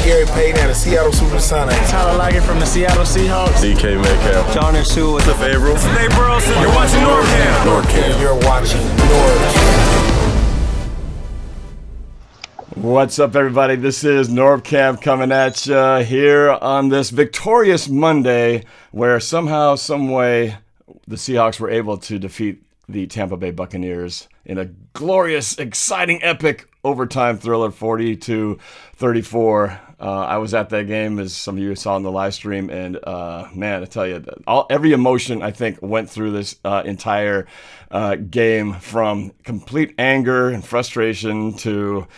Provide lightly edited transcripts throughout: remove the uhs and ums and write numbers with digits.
Gary Payton and the Seattle Supersonics. Tyler Lockett from the Seattle Seahawks. DK Metcalf. John and Sue with the Favorite. This is Nate Burleson. You're watching NorbCam. NorbCam. You're watching NorbCam. What's up, everybody? This is NorbCam coming at you here on this victorious Monday, where somehow, some way, the Seahawks were able to defeat the Tampa Bay Buccaneers in a glorious, exciting, epic overtime thriller, 40-34. I was at that game, as some of you saw in the live stream, and man, I tell you, every emotion I think went through this entire game, from complete anger and frustration to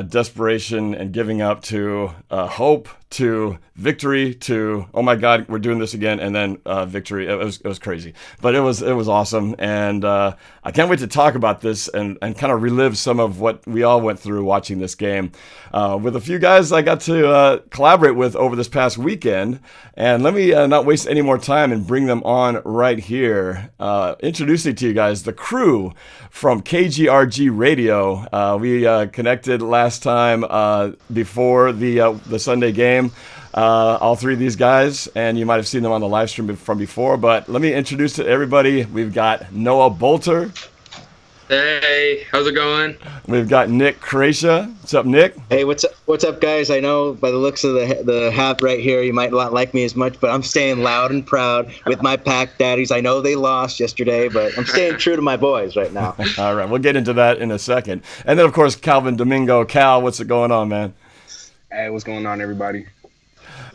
desperation and giving up to hope to victory to, oh my God, we're doing this again, and then victory. It was crazy, but it was awesome, and I can't wait to talk about this and kind of relive some of what we all went through watching this game with a few guys I got to collaborate with over this past weekend. And let me not waste any more time and bring them on right here. Introducing to you guys the crew from KGRG Radio. We connected last time before the Sunday game. All three of these guys, and you might have seen them on the live stream from before, but let me introduce to everybody. We've got Noah Boelter. Hey, how's it going? We've got Nick Creasia. What's up, Nick? Hey, what's up, guys? I know by the looks of the hat right here, you might not like me as much, but I'm staying loud and proud with my Pack Daddies. I know they lost yesterday, but I'm staying true to my boys right now. All right, we'll get into that in a second. And then, of course, Calvin Domingo. Cal, what's it going on, man? Hey, what's going on, everybody?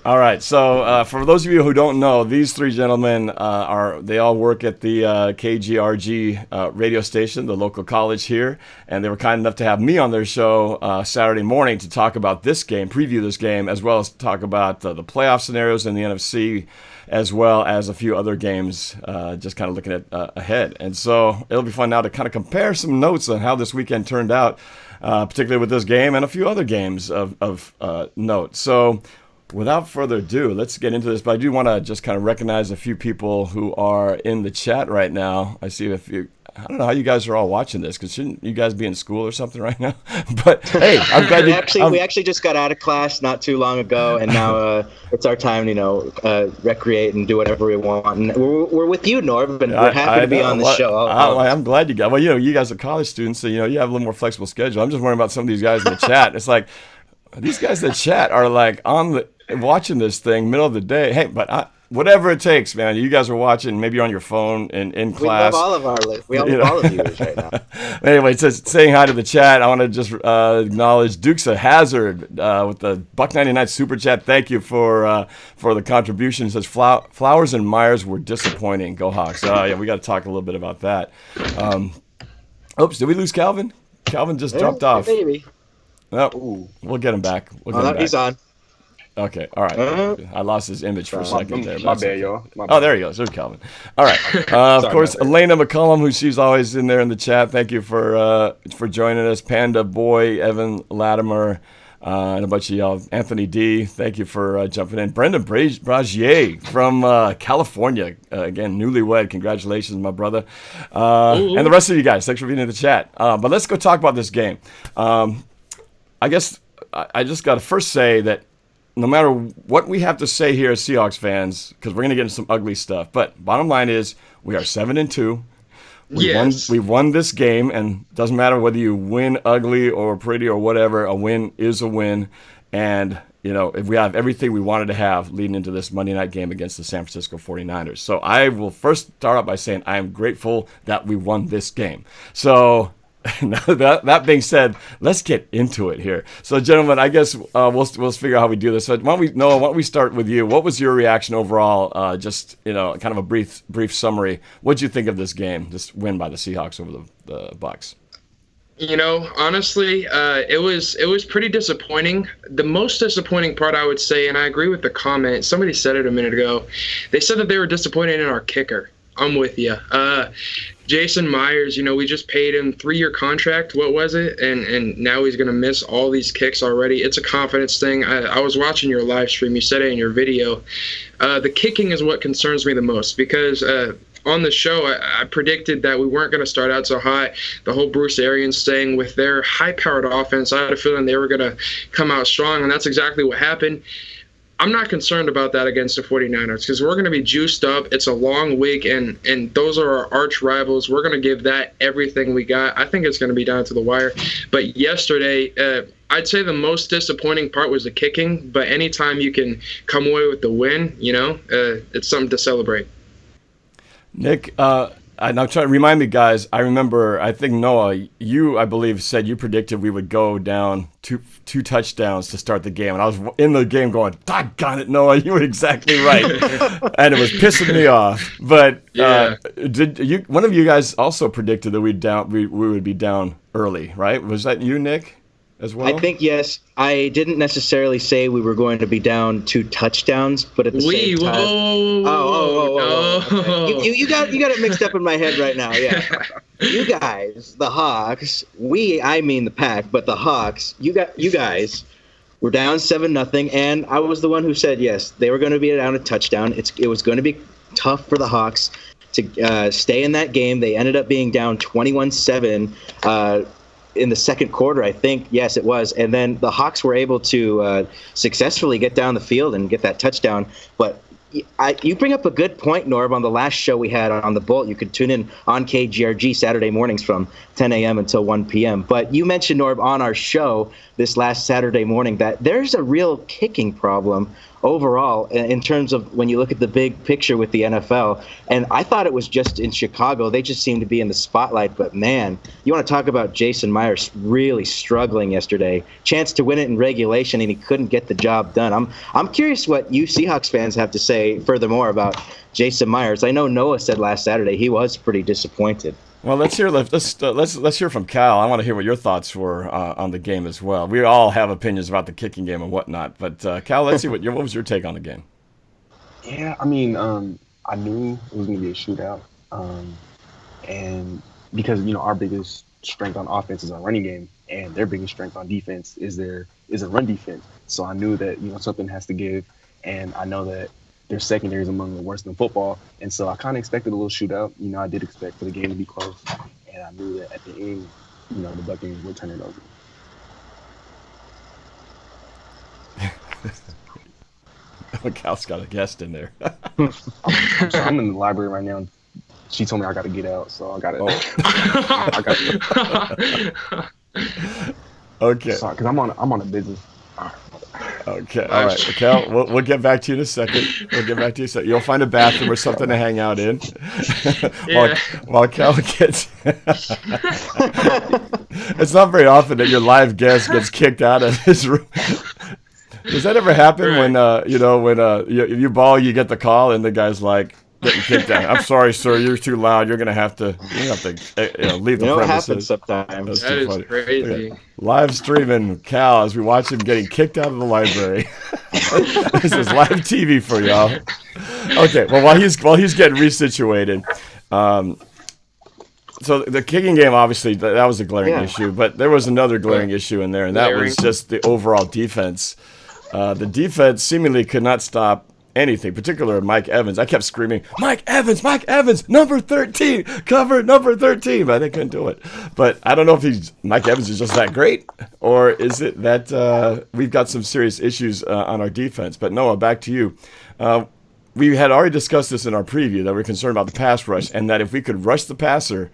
All right, so for those of you who don't know, these three gentlemen they all work at the KGRG radio station, the local college here, and they were kind enough to have me on their show Saturday morning to talk about this game, preview this game, as well as talk about the playoff scenarios in the NFC, as well as a few other games, just kind of looking at ahead. And so it'll be fun now to kind of compare some notes on how this weekend turned out, particularly with this game and a few other games of note. So without further ado, let's get into this. But I do want to just kind of recognize a few people who are in the chat right now. I see a few. I don't know how you guys are all watching this, because shouldn't you guys be in school or something right now? But hey, I'm glad we actually just got out of class not too long ago, and now it's our time to recreate and do whatever we want. And we're with you, Norb, and we're happy to be on the show. I'm glad you got. Well, you guys are college students, so you have a little more flexible schedule. I'm just worrying about some of these guys in the chat. It's like these guys in the chat are like watching this thing middle of the day. Hey, but whatever it takes, man. You guys are watching. Maybe you're on your phone in class. We love all of you right now. Anyway, saying hi to the chat. I want to just acknowledge Dukes of Hazzard with the Buck 99 super chat. Thank you for the contribution. It says Flowers and Myers were disappointing. Go Hawks. Yeah, we got to talk a little bit about that. Oops, did we lose Calvin? Calvin just dropped off. Maybe. Oh, we'll get him back. He's on. Okay, all right. I lost his image for a second there. My bad, y'all. Oh, there he goes. There's Calvin. All right. Of course, Elena McCollum, who she's always in there in the chat. Thank you for joining us. Panda Boy, Evan Latimer, and a bunch of y'all. Anthony D, thank you for jumping in. Brendan Brazier from California. Again, newlywed. Congratulations, my brother. And the rest of you guys, thanks for being in the chat. But let's go talk about this game. I guess I just got to first say that no matter what we have to say here as Seahawks fans, because we're going to get into some ugly stuff, but bottom line is we are 7-2. We won this game, and it doesn't matter whether you win ugly or pretty or whatever, a win is a win. And, if we have everything we wanted to have leading into this Monday night game against the San Francisco 49ers. So I will first start out by saying I am grateful that we won this game. So that being said, let's get into it here. So, gentlemen, I guess we'll figure out how we do this. So, why don't we start with you? What was your reaction overall? Just kind of a brief summary. What did you think of this game? This win by the Seahawks over the Bucs. Honestly, it was pretty disappointing. The most disappointing part, I would say, and I agree with the comment. Somebody said it a minute ago. They said that they were disappointed in our kicker. I'm with you. Jason Myers, we just paid him 3-year contract. What was it? And now he's going to miss all these kicks already. It's a confidence thing. I was watching your live stream. You said it in your video. The kicking is what concerns me the most because on the show, I predicted that we weren't going to start out so hot. The whole Bruce Arians thing with their high-powered offense, I had a feeling they were going to come out strong, and that's exactly what happened. I'm not concerned about that against the 49ers because we're going to be juiced up. It's a long week, and those are our arch rivals. We're going to give that everything we got. I think it's going to be down to the wire. But yesterday, I'd say the most disappointing part was the kicking. But anytime you can come away with the win, it's something to celebrate. Nick, I'm trying to remind me, guys. I remember, I think Noah, you, I believe, said you predicted we would go down two touchdowns to start the game, and I was in the game going, "Doggone it, Noah, you were exactly right," and it was pissing me off. But did you? One of you guys also predicted that we would be down early, right? Was that you, Nick, as well? I think yes. I didn't necessarily say we were going to be down 2 touchdowns, but at the same time, okay. You got it mixed up in my head right now. Yeah, you guys, the Hawks. I mean the Pack, but the Hawks. You guys were down 7-0, and I was the one who said yes, they were going to be down a touchdown. It was going to be tough for the Hawks to stay in that game. They ended up being down 21-7. In the second quarter, I think. Yes, it was. And then the Hawks were able to successfully get down the field and get that touchdown. But you bring up a good point, Norb. On the last show we had on the Bolt, you could tune in on KGRG Saturday mornings from 10 a.m. until 1 p.m. But you mentioned, Norb, on our show this last Saturday morning that there's a real kicking problem overall in terms of when you look at the big picture with the NFL. And I thought it was just in Chicago. They just seemed to be in the spotlight. But, man, you want to talk about Jason Myers really struggling yesterday. Chance to win it in regulation, and he couldn't get the job done. I'm curious what you Seahawks fans have to say furthermore about Jason Myers. I know Noah said last Saturday he was pretty disappointed. Well, let's hear from Cal. I want to hear what your thoughts were on the game as well. We all have opinions about the kicking game and whatnot, but Cal, let's see what was your take on the game. Yeah, I mean, I knew it was going to be a shootout, and because our biggest strength on offense is our running game, and their biggest strength on defense is a run defense. So I knew that something has to give, and I know that their secondary is among the worst in football, and so I kind of expected a little shootout. I did expect for the game to be close, and I knew that at the end, the Buccaneers would turn it over. Cal's got a guest in there. So I'm in the library right now. She told me I got to get out, so I got it. Okay. Sorry, because I'm on a business. Okay, all right, Cal. We'll get back to you in a second. You'll find a bathroom or something to hang out in. While Cal gets. It's not very often that your live guest gets kicked out of his room. Does that ever happen when you ball, you get the call, and the guy's like getting kicked out? I'm sorry, sir, you're too loud. You're gonna have to leave the premises. It happens sometimes. That is funny. Crazy. Okay. Live streaming Cal as we watch him getting kicked out of the library. This is live TV for y'all. Okay, well while he's getting resituated, so the kicking game, obviously that was a glaring issue, but there was another glaring issue in there, and that was just the overall defense. The defense seemingly could not stop anything, particularly Mike Evans. I kept screaming, Mike Evans, number 13, cover number 13, but they couldn't do it. But I don't know if Mike Evans is just that great, or is it that we've got some serious issues on our defense. But Noah, back to you. We had already discussed this in our preview, that we're concerned about the pass rush, and that if we could rush the passer,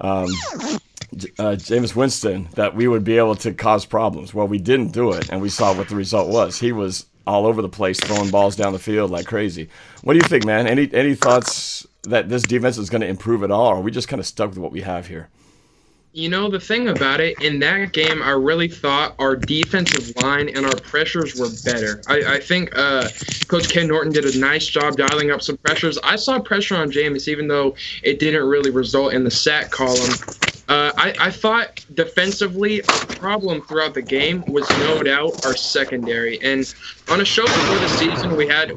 Jameis Winston, that we would be able to cause problems. Well, we didn't do it, and we saw what the result was. He was all over the place, throwing balls down the field like crazy. What do you think, man? Any thoughts that this defense is going to improve at all, or are we just kind of stuck with what we have here? The thing about it, in that game, I really thought our defensive line and our pressures were better. I think Coach Ken Norton did a nice job dialing up some pressures. I saw pressure on Jameis, even though it didn't really result in the sack column. I thought defensively, our problem throughout the game was no doubt our secondary. And on a show before the season, we had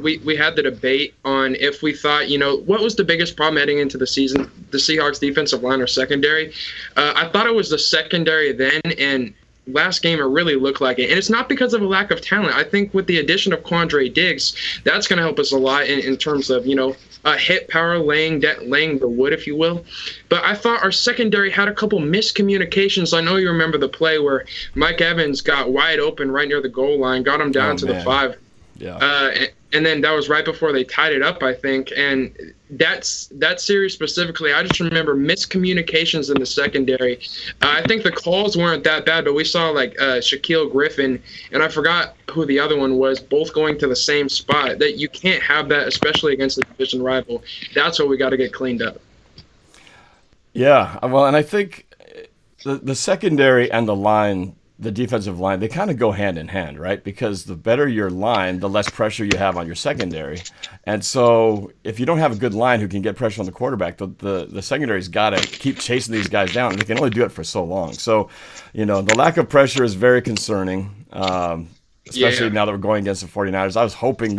the debate on if we thought, what was the biggest problem heading into the season, the Seahawks defensive line or secondary. I thought it was the secondary then, and last game it really looked like it. And it's not because of a lack of talent. I think with the addition of Quandre Diggs, that's going to help us a lot in terms of, hit power, laying the wood, if you will. But I thought our secondary had a couple miscommunications. I know you remember the play where Mike Evans got wide open right near the goal line, got him down to the 5. Yeah. And then that was right before they tied it up, I think. And that series specifically, I just remember miscommunications in the secondary. I think the calls weren't that bad, but we saw like Shaquille Griffin, and I forgot who the other one was, both going to the same spot. That you can't have that, especially against a division rival. That's what we got to get cleaned up. Yeah, well, and I think the secondary and the line, the defensive line, they kind of go hand in hand, right? Because the better your line, the less pressure you have on your secondary. And so if you don't have a good line who can get pressure on the quarterback, the secondary's got to keep chasing these guys down, and they can only do it for so long. So, the lack of pressure is very concerning, especially now that we're going against the 49ers. I was hoping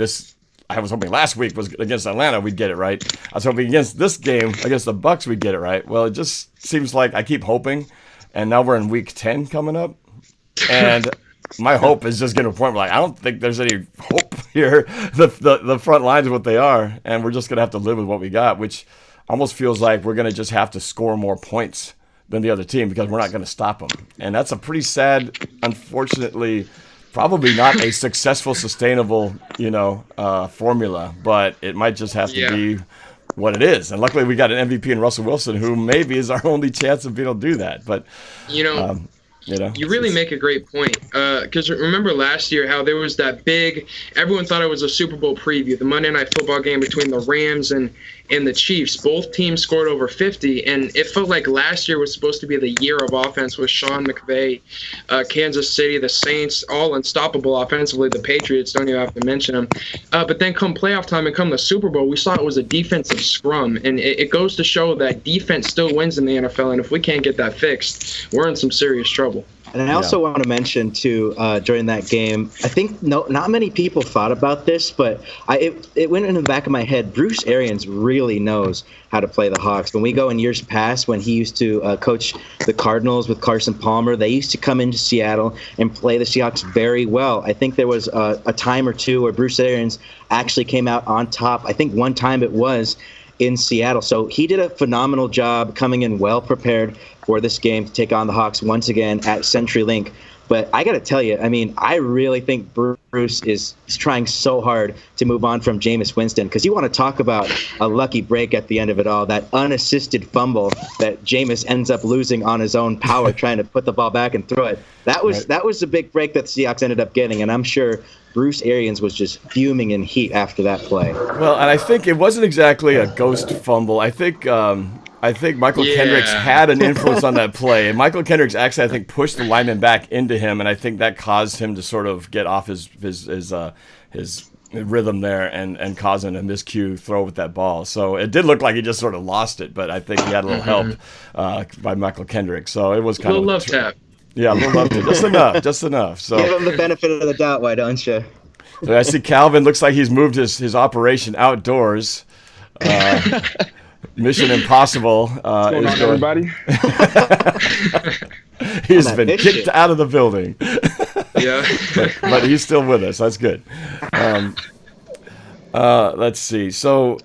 last week was against Atlanta we'd get it right. I was hoping against this game, against the Bucs, we'd get it right. Well, it just seems like I keep hoping, and now we're in week 10 coming up. And my hope is just getting to a point where, I don't think there's any hope here. The front lines are what they are, and we're just going to have to live with what we got, which almost feels like we're going to just have to score more points than the other team because we're not going to stop them. And that's a pretty sad, unfortunately, probably not a successful, sustainable, formula, but it might just have to be what it is. And luckily we got an MVP in Russell Wilson, who maybe is our only chance of being able to do that. But, you really make a great point, because remember last year how there was that big, everyone thought it was a Super Bowl preview, the Monday Night Football game between the Rams and the Chiefs. Both teams scored over 50, and it felt like last year was supposed to be the year of offense with Sean McVay, Kansas City, the Saints, all unstoppable offensively. The Patriots, don't even have to mention them. But then come playoff time and come the Super Bowl, we saw it was a defensive scrum, and it goes to show that defense still wins in the NFL, and if we can't get that fixed, we're in some serious trouble. And I also want to mention, too, during that game, I think not many people thought about this, but it went in the back of my head. Bruce Arians really knows how to play the Hawks. When we go in years past, when he used to coach the Cardinals with Carson Palmer, they used to come into Seattle and play the Seahawks very well. I think there was a time or two where Bruce Arians actually came out on top. I think one time it was in Seattle. So he did a phenomenal job coming in well prepared for this game to take on the Hawks once again at CenturyLink. But I got to tell you, I really think Bruce is trying so hard to move on from Jameis Winston, because you want to talk about a lucky break at the end of it all, that unassisted fumble that Jameis ends up losing on his own power trying to put the ball back and throw it. That was the big break that the Seahawks ended up getting, and I'm sure Bruce Arians was just fuming in heat after that play. Well, and I think it wasn't exactly a ghost fumble. I think Michael Kendricks had an influence on that play. And Michael Kendricks actually, I think, pushed the lineman back into him, and I think that caused him to sort of get off his rhythm there and cause him a miscue throw with that ball. So it did look like he just sort of lost it, but I think he had a little help by Michael Kendricks. So it was kind of a love tap. Yeah, a little love tap. Just enough. So give him the benefit of the doubt, why don't you? So I see Calvin looks like he's moved his operation outdoors. Mission Impossible is going. Everybody? He's been kicked out of the building. Yeah. but he's still with us. That's good. Let's see. So,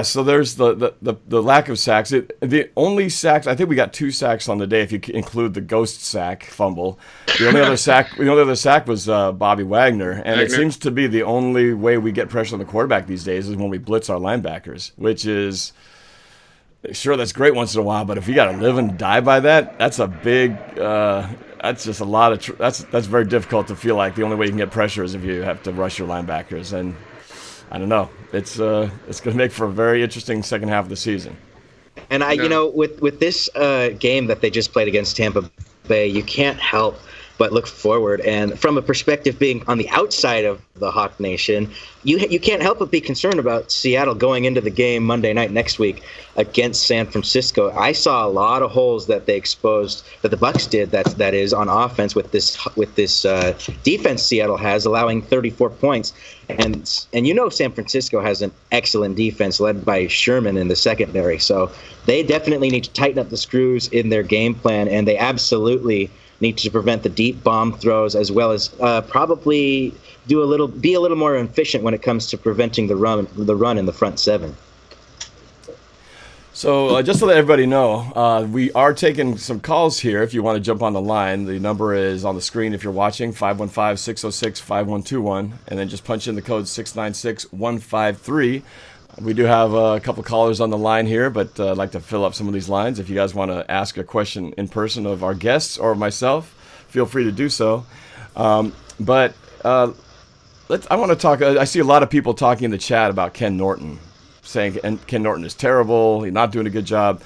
so there's the lack of sacks. The only sacks, I think we got 2 sacks on the day if you include the ghost sack fumble. The only other sack was Bobby Wagner, and it seems to be the only way we get pressure on the quarterback these days is when we blitz our linebackers, which is, sure, that's great once in a while, but if you got to live and die by that, that's a big, that's just a lot of, that's very difficult to feel like the only way you can get pressure is if you have to rush your linebackers, and I don't know. It's going to make for a very interesting second half of the season. And with this game that they just played against Tampa Bay, you can't help but look forward. And from a perspective being on the outside of the Hawk Nation, you can't help but be concerned about Seattle going into the game Monday night next week against San Francisco. I saw a lot of holes that they exposed, that the Bucs did, that is on offense with this defense Seattle has, allowing 34 points. And San Francisco has an excellent defense led by Sherman in the secondary. So they definitely need to tighten up the screws in their game plan, and they absolutely need to prevent the deep bomb throws, as well as probably be a little more efficient when it comes to preventing the run in the front seven. So just to let everybody know, we are taking some calls here. If you want to jump on the line, the number is on the screen if you're watching, 515-606-5121, and then just punch in the code 696-153. We do have a couple callers on the line here, but I'd like to fill up some of these lines. If you guys want to ask a question in person of our guests or myself, feel free to do so. I want to talk. I see a lot of people talking in the chat about Ken Norton, saying Ken Norton is terrible, he's not doing a good job.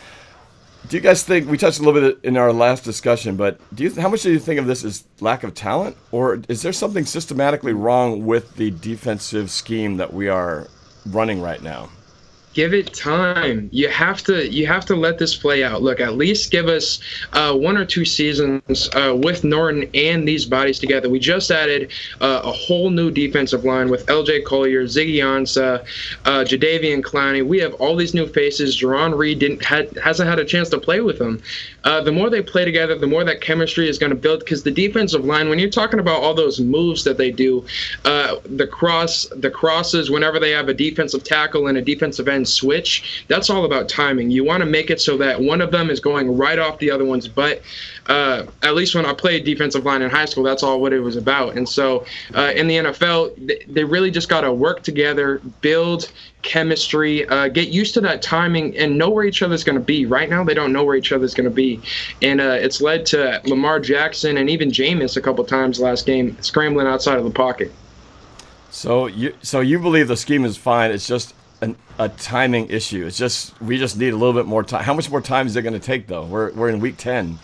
Do you guys think, we touched a little bit in our last discussion, but how much do you think of this as lack of talent, or is there something systematically wrong with the defensive scheme that we are running right now? Give it time. You have to let this play out. Look, at least give us 1 or 2 seasons with Norton and these bodies together. We just added a whole new defensive line with LJ Collier, Ziggy Ansah, Jadeveon Clowney. We have all these new faces. Jerron Reed hasn't had a chance to play with them. The more they play together, the more that chemistry is going to build, because the defensive line, when you're talking about all those moves that they do, the crosses, whenever they have a defensive tackle and a defensive end switch, that's all about timing. You want to make it so that one of them is going right off the other one's butt. At least when I played defensive line in high school, that's all what it was about. And so in the NFL, they really just got to work together, build chemistry, get used to that timing, and know where each other's going to be. Right now, they don't know where each other's going to be. And it's led to Lamar Jackson and even Jameis a couple times last game scrambling outside of the pocket. So you believe the scheme is fine. It's just a timing issue. We just need a little bit more time. How much more time is it going to take, though? We're in week 10.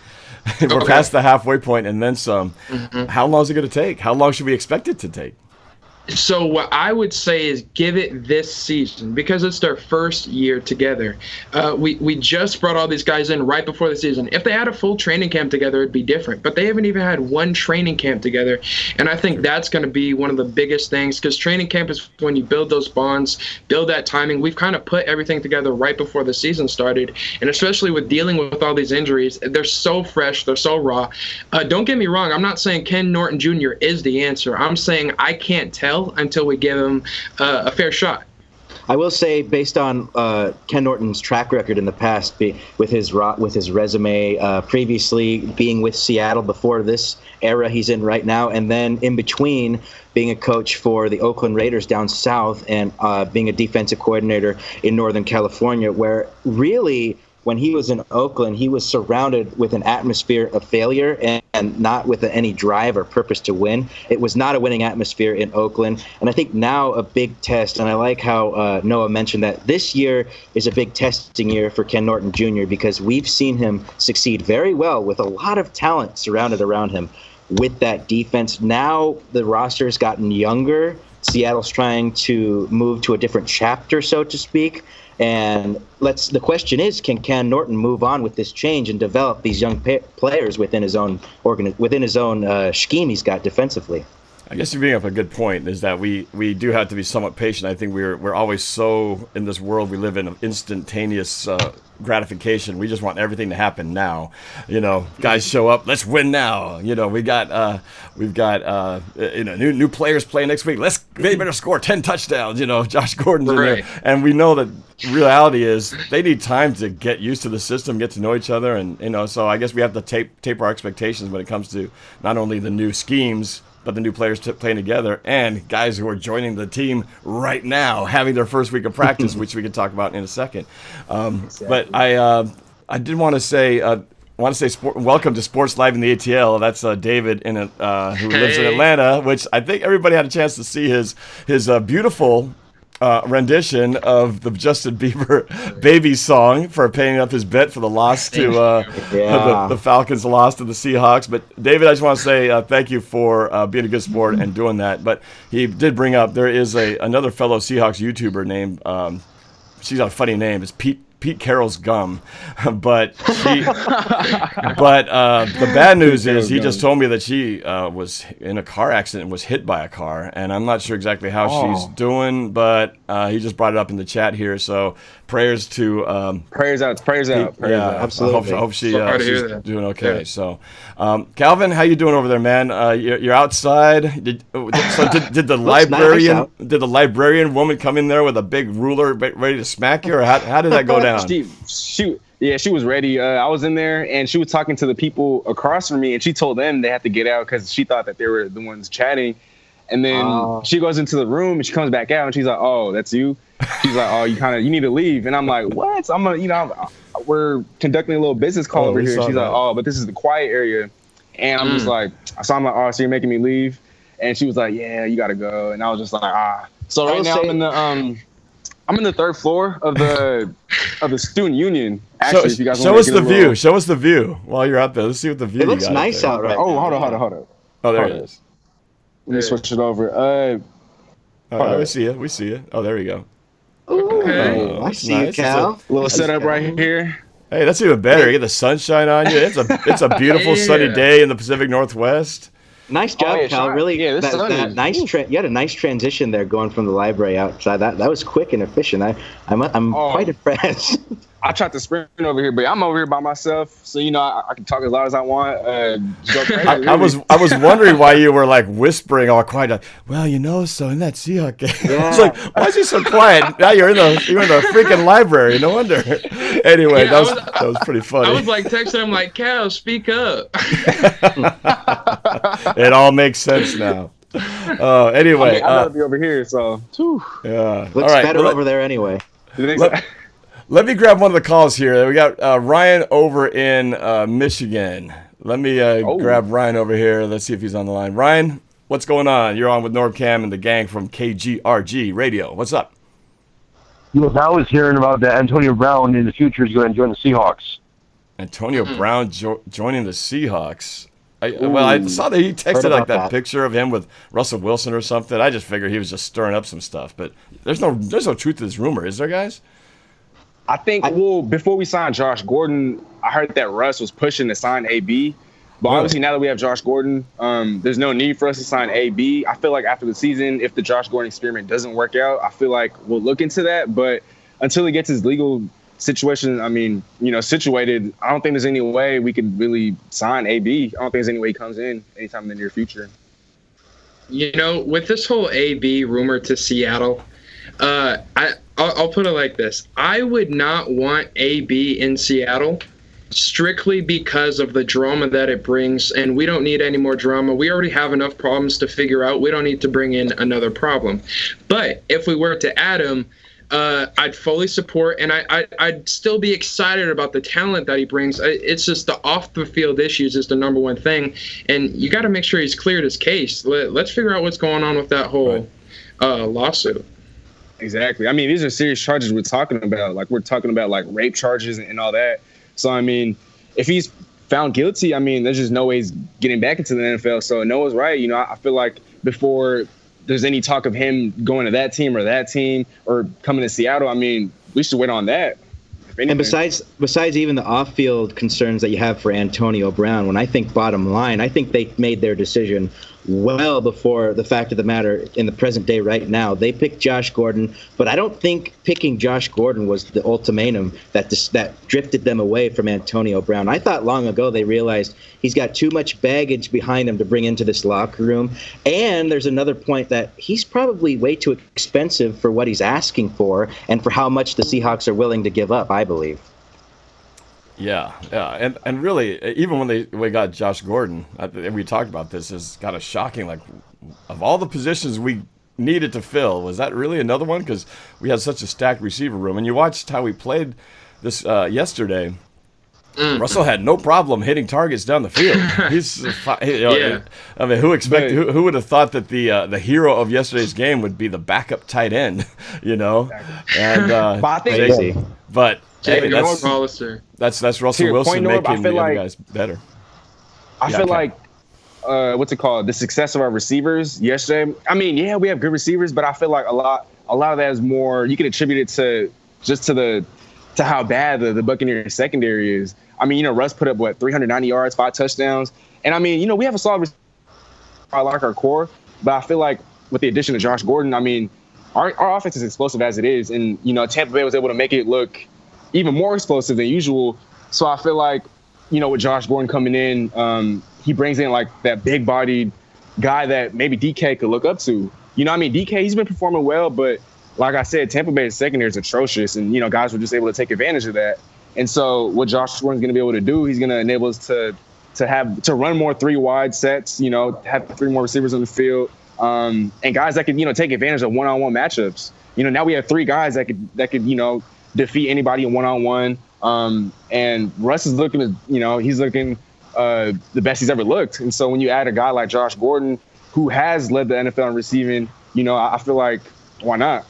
We're past the halfway point and then some. Mm-hmm. How long is it going to take? How long should we expect it to take? So what I would say is give it this season, because it's their first year together. We just brought all these guys in right before the season. If they had a full training camp together, it'd be different. But they haven't even had one training camp together. And I think that's going to be one of the biggest things, because training camp is when you build those bonds, build that timing. We've kind of put everything together right before the season started. And especially with dealing with all these injuries, they're so fresh, they're so raw. Don't get me wrong. I'm not saying Ken Norton Jr. is the answer. I'm saying I can't tell until we give him a fair shot. I will say, based on Ken Norton's track record in the past, with his resume, previously being with Seattle before this era he's in right now, and then in between being a coach for the Oakland Raiders down south and being a defensive coordinator in Northern California, where really, when he was in Oakland, he was surrounded with an atmosphere of failure and not with any drive or purpose to win. It was not a winning atmosphere in Oakland. And I think now a big test, and I like how Noah mentioned that this year is a big testing year for Ken Norton Jr., because we've seen him succeed very well with a lot of talent surrounded around him with that defense. Now the roster has gotten younger. Seattle's trying to move to a different chapter, so to speak. And the question is, can Ken Norton move on with this change and develop these young players within his own scheme he's got defensively? I guess you bring up a good point, is that we do have to be somewhat patient. I think we're always so, in this world we live in, of instantaneous gratification. We just want everything to happen now. Guys show up, let's win now. We've got new players play next week. They better score 10 touchdowns. Josh Gordon's in there, and we know that reality is they need time to get used to the system, get to know each other, and so I guess we have to taper our expectations when it comes to not only the new schemes, but the new players playing together, and guys who are joining the team right now, having their first week of practice, which we can talk about in a second. Exactly. But I did want to say, welcome to Sports Live in the ATL. That's David who lives in Atlanta, which I think everybody had a chance to see his beautiful rendition of the Justin Bieber Baby song for paying up his bet for the loss to the Falcons' loss to the Seahawks. But David, I just want to say thank you for being a good sport and doing that. But he did bring up, there is another fellow Seahawks YouTuber named, she's got a funny name, it's Pete Carroll's gum, but the bad news is he just told me that she was in a car accident and was hit by a car, and I'm not sure exactly how she's doing, but he just brought it up in the chat here. So prayers to prayers out. Absolutely. I hope she's doing okay. Yeah. So, Calvin, how you doing over there, man? You're outside. Did the librarian woman come in there with a big ruler ready to smack you, or how did that go down? She was ready. I was in there, and she was talking to the people across from me, and she told them they had to get out because she thought that they were the ones chatting. And then she goes into the room, and she comes back out, and she's like, "Oh, that's you." She's like, "Oh, you need to leave." And I'm like, "What?" We're conducting a little business call over here. She's like, "Oh, but this is the quiet area," and I'm just like, so I'm like, "Oh, so you're making me leave?" And she was like, "Yeah, you gotta go." And I was just like, "Ah." So right now I'm in the third floor of the student union. Actually, if you guys show us the view. Show us the view while you're out there. Let's see what the view. It looks nice out right now. now. Hold on. Oh, there it is. Let me switch it over. We see it. We see it. Oh, there we go. Okay. I see you, Cal. Little setup right here. Hey, that's even better. You get the sunshine on you. It's a beautiful sunny day in the Pacific Northwest. Nice job, Cal. Really, yeah, that nice. You had a nice transition there, going from the library outside. That was quick and efficient. I'm quite impressed. I tried to sprint over here, but I'm over here by myself, so I can talk as loud as I want. Go crazy, I was wondering why you were like whispering all quiet. Like, well, so in that Seahawks game, Yeah. it's like, why is he so quiet? Now you're in the freaking library. No wonder. Anyway, Yeah, that was pretty funny. I was like texting him like, "Cal, speak up." It all makes sense now. Anyway, I gotta be over here, so. Yeah. Looks better over there anyway. Let me grab one of the calls here. We got Ryan over in Michigan. Let me grab Ryan over here. Let's see if he's on the line. Ryan, what's going on? You're on with NorbCam and the gang from KGRG Radio. What's up? Look, I was hearing about that Antonio Brown in the future is going to join the Seahawks. Antonio Brown joining the Seahawks. I saw that he texted like that picture of him with Russell Wilson or something. I just figured he was just stirring up some stuff. But there's no truth to this rumor, is there, guys? I think, before we signed Josh Gordon, I heard that Russ was pushing to sign AB. But obviously, now that we have Josh Gordon, there's no need for us to sign AB. I feel like after the season, if the Josh Gordon experiment doesn't work out, I feel like we'll look into that. But until he gets his legal situation, situated, I don't think there's any way we could really sign AB. I don't think there's any way he comes in anytime in the near future. With this whole AB rumor to Seattle, I'll put it like this. I would not want AB in Seattle strictly because of the drama that it brings, and we don't need any more drama. We already have enough problems to figure out. We don't need to bring in another problem. But if we were to add him, I'd fully support, and I'd still be excited about the talent that he brings. It's just the off-the-field issues is the number one thing, and you got to make sure he's cleared his case. Let's figure out what's going on with that whole lawsuit. Exactly. I mean, these are serious charges we're talking about. Like, we're talking about, like, rape charges and all that. So, I mean, if he's found guilty, I mean, there's just no way he's getting back into the NFL. So Noah's right. I feel like before there's any talk of him going to that team or coming to Seattle, I mean, we should wait on that. And besides even the off-field concerns that you have for Antonio Brown, when I think bottom line, I think they made their decision well before the fact of the matter in the present day right now. They picked Josh Gordon, but I don't think picking Josh Gordon was the ultimatum that drifted them away from Antonio Brown. I thought long ago they realized he's got too much baggage behind him to bring into this locker room. And there's another point that he's probably way too expensive for what he's asking for and for how much the Seahawks are willing to give up, I believe. Yeah, and really, even when we got Josh Gordon, we talked about this, is kind of shocking. Like, of all the positions we needed to fill, was that really another one? Because we had such a stacked receiver room, and you watched how we played this yesterday. Russell had no problem hitting targets down the field. I mean, who would have thought that the hero of yesterday's game would be the backup tight end? And but I think crazy. But Hey, that's Russell Wilson making the other guys better. I feel like what's it called? The success of our receivers yesterday. I mean, yeah, we have good receivers, but I feel like a lot of that is more you can attribute it to the to how bad the Buccaneers secondary is. I mean, Russ put up 390 yards, 5 touchdowns, and I mean, we have a solid. I like our core, but I feel like with the addition of Josh Gordon, I mean, our offense is explosive as it is, and Tampa Bay was able to make it look even more explosive than usual. So I feel like, with Josh Gordon coming in, he brings in like that big-bodied guy that maybe DK could look up to. DK, he's been performing well, but like I said, Tampa Bay's secondary is atrocious, and guys were just able to take advantage of that. And so what Josh Gordon's going to be able to do, he's going to enable us to run more 3 wide sets, have 3 more receivers on the field, and guys that could take advantage of one-on-one matchups. Now we have 3 guys that could defeat anybody in one-on-one. And Russ is looking he's looking the best he's ever looked. And so when you add a guy like Josh Gordon, who has led the NFL in receiving, I feel like, why not?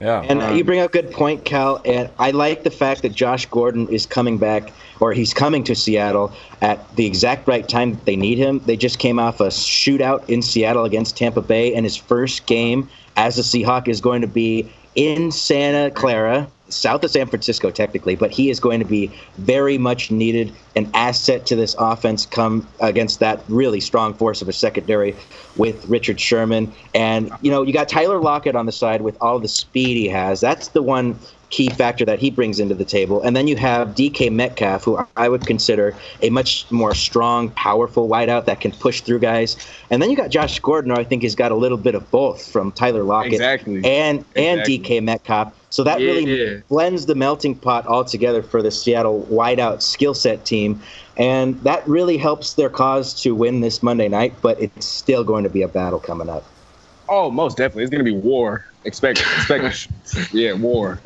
Yeah. And you bring up a good point, Cal, and I like the fact that Josh Gordon is coming back, or he's coming to Seattle at the exact right time that they need him. They just came off a shootout in Seattle against Tampa Bay, and his first game as a Seahawk is going to be in Santa Clara, south of San Francisco technically, but he is going to be very much needed, an asset to this offense come against that really strong force of a secondary with Richard Sherman. And, you got Tyler Lockett on the side with all the speed he has. That's the one key factor that he brings into the table. And then you have DK Metcalf, who I would consider a much more strong, powerful wideout that can push through guys. And then you got Josh Gordon, who I think has got a little bit of both from Tyler Lockett and DK Metcalf. So that really blends the melting pot all together for the Seattle wideout skill set team. And that really helps their cause to win this Monday night, but it's still going to be a battle coming up. Oh, most definitely. It's going to be war. Expect war.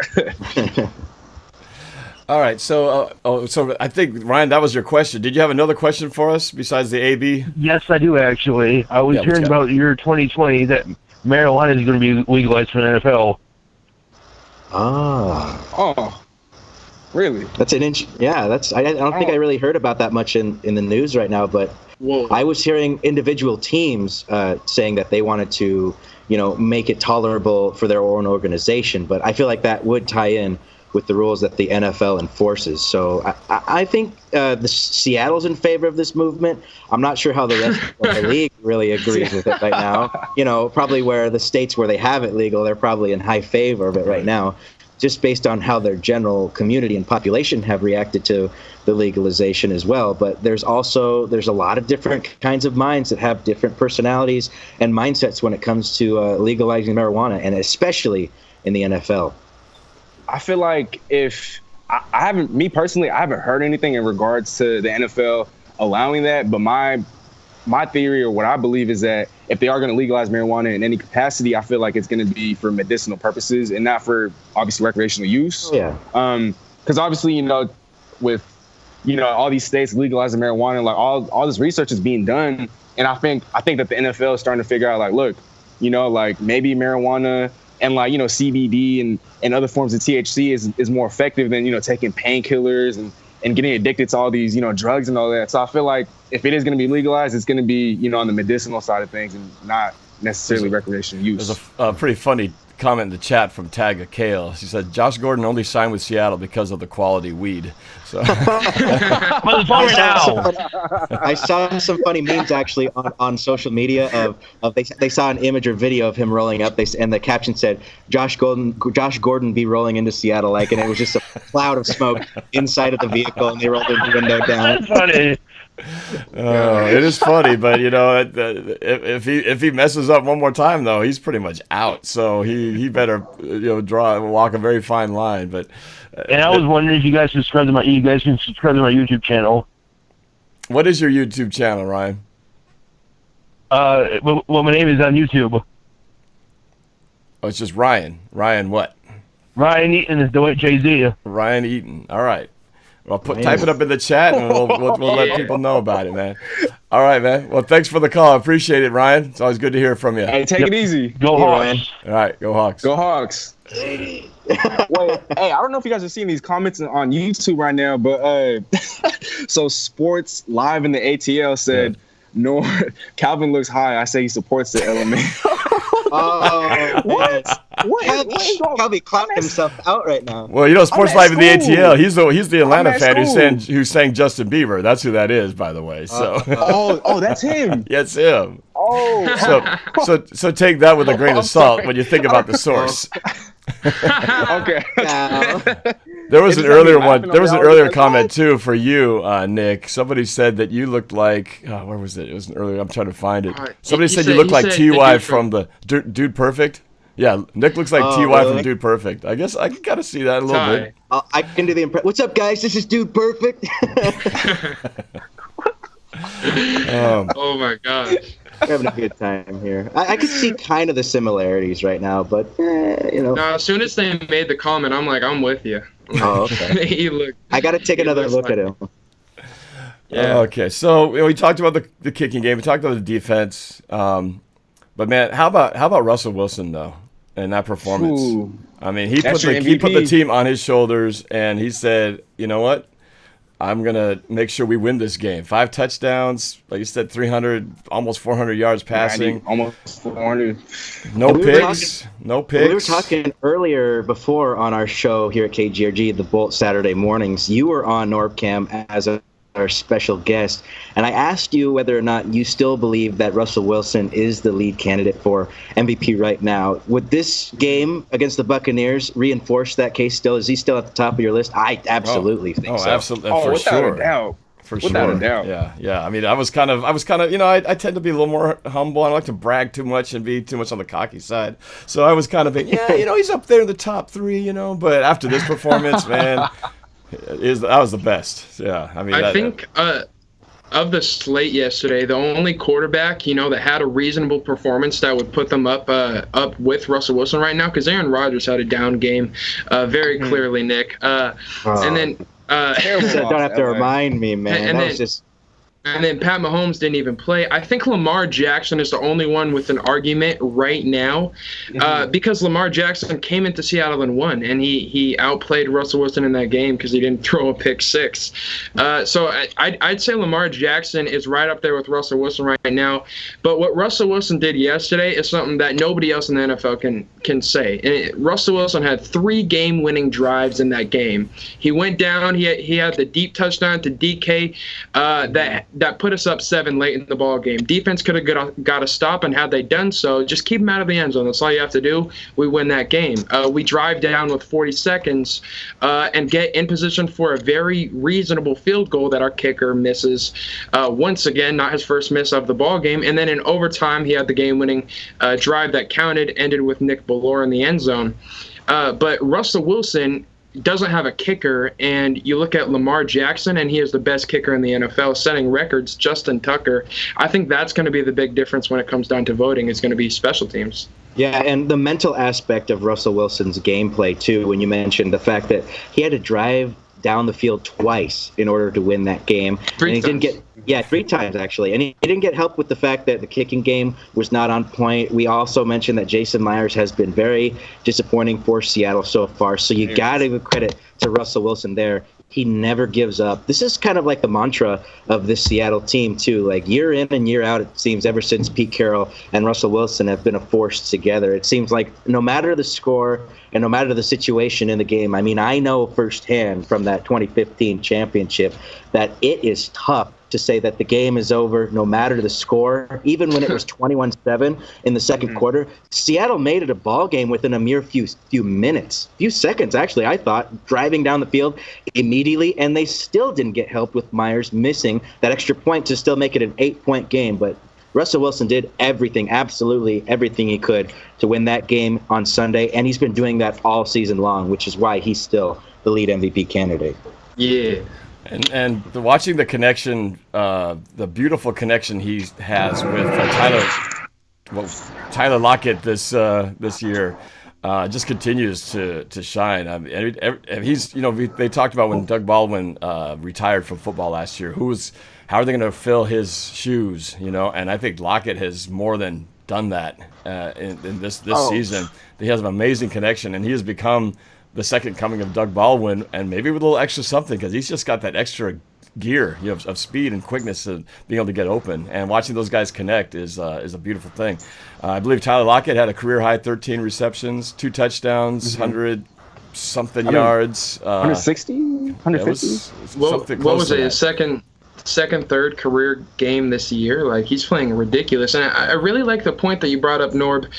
All right. So I think, Ryan, that was your question. Did you have another question for us besides the AB? Yes, I do, actually. I was hearing about year 2020 that marijuana is going to be legalized for the NFL. Oh, really? That's an inch. Yeah, that's. I don't think I really heard about that much in the news right now, but I was hearing individual teams saying that they wanted to, make it tolerable for their own organization. But I feel like that would tie in with the rules that the NFL enforces. So I think the Seattle's in favor of this movement. I'm not sure how the rest of the league really agrees with it right now. Probably where the states where they have it legal, they're probably in high favor of it right now, just based on how their general community and population have reacted to the legalization as well. But there's a lot of different kinds of minds that have different personalities and mindsets when it comes to legalizing marijuana, and especially in the NFL. I feel like I haven't heard anything in regards to the NFL allowing that, but my theory, or what I believe, is that if they are going to legalize marijuana in any capacity, I feel like it's going to be for medicinal purposes and not for obviously recreational use. Yeah. Because obviously, with all these states legalizing marijuana, like all this research is being done, and I think that the NFL is starting to figure out, like, look, like maybe marijuana and CBD and other forms of THC is more effective than taking painkillers and getting addicted to all these drugs and all that. So I feel like if it is going to be legalized, it's going to be on the medicinal side of things and not necessarily recreational use. There's a pretty funny comment in the chat from Tagga Kale. She said Josh Gordon only signed with Seattle because of the quality weed. So I saw some funny memes actually on social media of they saw an image or video of him rolling up. And the caption said, Josh Gordon be rolling into Seattle, and it was just a cloud of smoke inside of the vehicle, and they rolled the window down. That's funny. It is funny, but if he messes up one more time, though, he's pretty much out. So he better walk a very fine line. But and I was wondering if you guys can subscribe to my YouTube channel. What is your YouTube channel, Ryan? Well, my name is on YouTube. Oh, it's just Ryan. Ryan what? Ryan Eaton is the way Jay-Z. Ryan Eaton. All right. Well, type it up in the chat, and we'll let people know about it, man. All right, man. Well, thanks for the call. I appreciate it, Ryan. It's always good to hear from you. Hey, take it easy. Go Hawks. All right, go Hawks. Go Hawks. Wait, hey, I don't know if you guys are seeing these comments on YouTube right now, but so Sports Live in the ATL said, Calvin looks high. I say he supports the LMA. Oh, What? He's probably clapping himself out right now. Well, Sports I'm Live at in the school. ATL. He's the Atlanta at fan school. who sang Justin Bieber. That's who that is, by the way. So Oh, that's him. yeah, it's him. Oh, So take that with a grain of salt when you think about the source. okay. Now, There was It an just had me earlier laughing one. There was on an the- I was earlier like, comment what? too for you, Nick. Somebody said that you looked like where was it? It was an earlier. I'm trying to find it. Somebody said you looked like Ty from the Dude Perfect. Yeah, Nick looks like Ty really? from Dude Perfect. I guess I can kind of see that a little bit. I can do the impression. What's up, guys? This is Dude Perfect. Oh my gosh. We're having a good time here. I could see kind of the similarities right now, but No, as soon as they made the comment, I'm like, I'm with you. Oh, okay. He looked. I got to take another look at him. Yeah. Okay, so we talked about the kicking game. We talked about the defense. But man, how about Russell Wilson though, and that performance? Ooh. I mean, he put That's your the MVP. team on his shoulders, and he said, you know what? I'm gonna make sure we win this game. 5 touchdowns, like you said, 300, almost 400 yards passing. 90, almost 400. No We were picks. No picks. We were talking earlier before on our show here at KGRG, the Bolt Saturday mornings. You were on NorbCam as our special guest, and I asked you whether or not you still believe that Russell Wilson is the lead candidate for MVP right now. Would this game against the Buccaneers reinforce that case still? Is he still at the top of your list? I absolutely think so. Absolutely, Oh, for without sure. a doubt. For Without sure. a doubt. Yeah. I mean, I was kind of, I tend to be a little more humble. I don't like to brag too much and be too much on the cocky side. So I was kind of thinking, he's up there in the top 3, But after this performance, man, that was the best. Yeah. I mean, I think of the slate yesterday, the only quarterback that had a reasonable performance that would put them up with Russell Wilson right now, because Aaron Rodgers had a down game, very clearly, Nick. And then. Don't have to remind me, man. And That then- was just. And then Pat Mahomes didn't even play. I think Lamar Jackson is the only one with an argument right now, because Lamar Jackson came into Seattle and won, and he outplayed Russell Wilson in that game because he didn't throw a pick 6. So I'd say Lamar Jackson is right up there with Russell Wilson right now. But what Russell Wilson did yesterday is something that nobody else in the NFL can say. And Russell Wilson had 3 game-winning drives in that game. He went down. He had the deep touchdown to DK that put us up 7 late in the ball game. Defense could have got a stop, and had they done so, just keep them out of the end zone. That's all you have to do. We win that game. We drive down with 40 seconds and get in position for a very reasonable field goal that our kicker misses. Once again, not his first miss of the ball game. And then in overtime, he had the game-winning drive that counted, ended with Nick Boelter in the end zone. But Russell Wilson doesn't have a kicker, and you look at Lamar Jackson, and he is the best kicker in the NFL, setting records. Justin Tucker. I think that's going to be the big difference when it comes down to voting. Is going to be special teams. Yeah, and the mental aspect of Russell Wilson's gameplay, too, when you mentioned the fact that he had to drive down the field twice in order to win that game. 3 times. 3 times, actually. And he didn't get help with the fact that the kicking game was not on point. We also mentioned that Jason Myers has been very disappointing for Seattle so far. So you got to give credit to Russell Wilson there. He never gives up. This is kind of like the mantra of this Seattle team, too. Like year in and year out, it seems, ever since Pete Carroll and Russell Wilson have been a force together. It seems like no matter the score and no matter the situation in the game, I mean, I know firsthand from that 2015 championship that it is tough to say that the game is over no matter the score. Even when it was 21-7 in the second quarter, Seattle made it a ball game within a mere few seconds, actually, I thought, driving down the field immediately, and they still didn't get help with Myers missing that extra point to still make it an 8-point game. But Russell Wilson did everything, absolutely everything he could to win that game on Sunday, and he's been doing that all season long, which is why he's still the lead MVP candidate. Yeah. And watching the connection, the beautiful connection he has with Tyler Lockett this year, just continues to shine. I mean, he's they talked about when Doug Baldwin retired from football last year. How are they going to fill his shoes? And I think Lockett has more than done that in this season. He has an amazing connection, and he has become the second coming of Doug Baldwin, and maybe with a little extra something, because he's just got that extra gear, of speed and quickness of being able to get open. And watching those guys connect is a beautiful thing. I believe Tyler Lockett had a career high 13 receptions, 2 touchdowns, 100-something yards. 160? 150? What was it? His second, third career game this year. Like, he's playing ridiculous. And I really like the point that you brought up, Norb,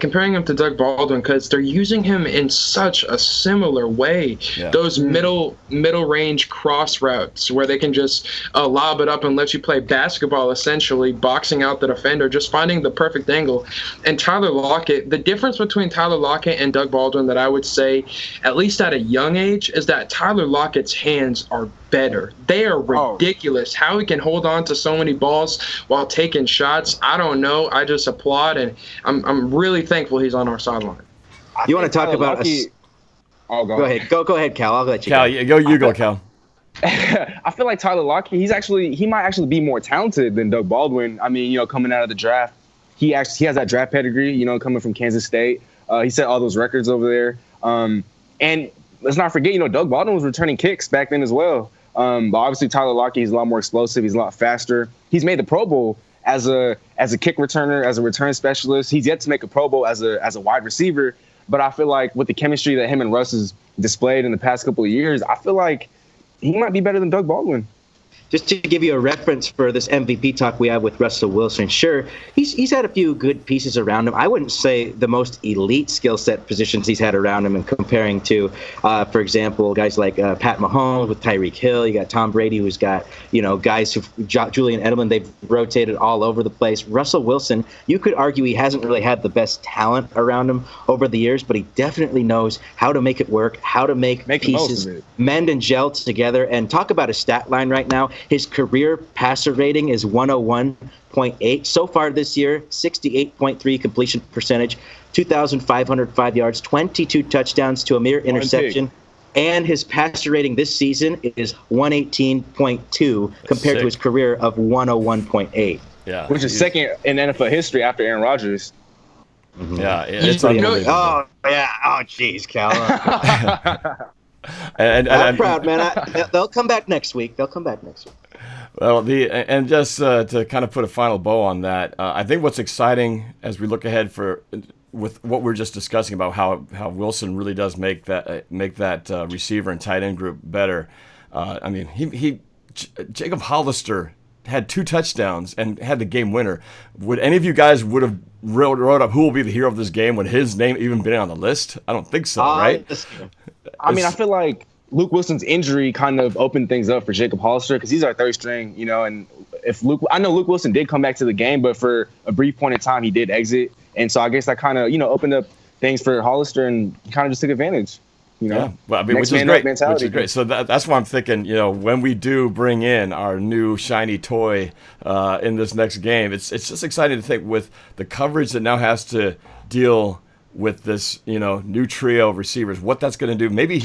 comparing him to Doug Baldwin, because they're using him in such a similar way. Yeah. Those middle range cross routes where they can just lob it up and let you play basketball, essentially, boxing out the defender, just finding the perfect angle. And Tyler Lockett, the difference between Tyler Lockett and Doug Baldwin that I would say, at least at a young age, is that Tyler Lockett's hands are better. They are ridiculous. How he can hold on to so many balls while taking shots, I don't know. I just applaud, and I'm really thankful he's on our sideline. You want to talk about? Go ahead. Go ahead, Cal. I'll let you. Cal, you go, Cal. I feel like Tyler Lockett, he might actually be more talented than Doug Baldwin. I mean, coming out of the draft, he has that draft pedigree. Coming from Kansas State, he set all those records over there. And let's not forget, Doug Baldwin was returning kicks back then as well. But obviously Tyler Lockett, he's a lot more explosive. He's a lot faster. He's made the Pro Bowl as a kick returner, as a return specialist. He's yet to make a Pro Bowl as a wide receiver. But I feel like with the chemistry that him and Russ has displayed in the past couple of years, I feel like he might be better than Doug Baldwin. Just to give you a reference for this MVP talk we have with Russell Wilson, sure, he's had a few good pieces around him. I wouldn't say the most elite skill set positions he's had around him, and comparing to, for example, guys like Pat Mahomes with Tyreek Hill. You got Tom Brady, who's got guys Julian Edelman. They've rotated all over the place. Russell Wilson, you could argue he hasn't really had the best talent around him over the years, but he definitely knows how to make it work, how to make pieces mend and gel together. And talk about a stat line right now. His career passer rating is 101.8. So far this year, 68.3 completion percentage, 2,505 yards, 22 touchdowns to a mere interception. And his passer rating this season is 118.2 compared to his career of 101.8. Yeah, which is second in NFL history after Aaron Rodgers. Mm-hmm. Yeah, it's unbelievable. Oh, jeez, Cal. I'm proud, man. They'll come back next week. Well, just to kind of put a final bow on that, I think what's exciting as we look ahead with what we're just discussing about how Wilson really does make that receiver and tight end group better. I mean, Jacob Hollister had 2 touchdowns and had the game winner. Would any of you guys would have wrote up who will be the hero of this game? Would his name even been on the list? I don't think so, right? I mean, I feel like Luke Wilson's injury kind of opened things up for Jacob Hollister because he's our third string, and I know Luke Wilson did come back to the game, but for a brief point in time, he did exit. And so I guess that kind of, opened up things for Hollister and kind of just took advantage. Yeah, well, I mean, which is great. So that's why I'm thinking, when we do bring in our new shiny toy in this next game, it's just exciting to think with the coverage that now has to deal with this, new trio of receivers, what that's going to do. Maybe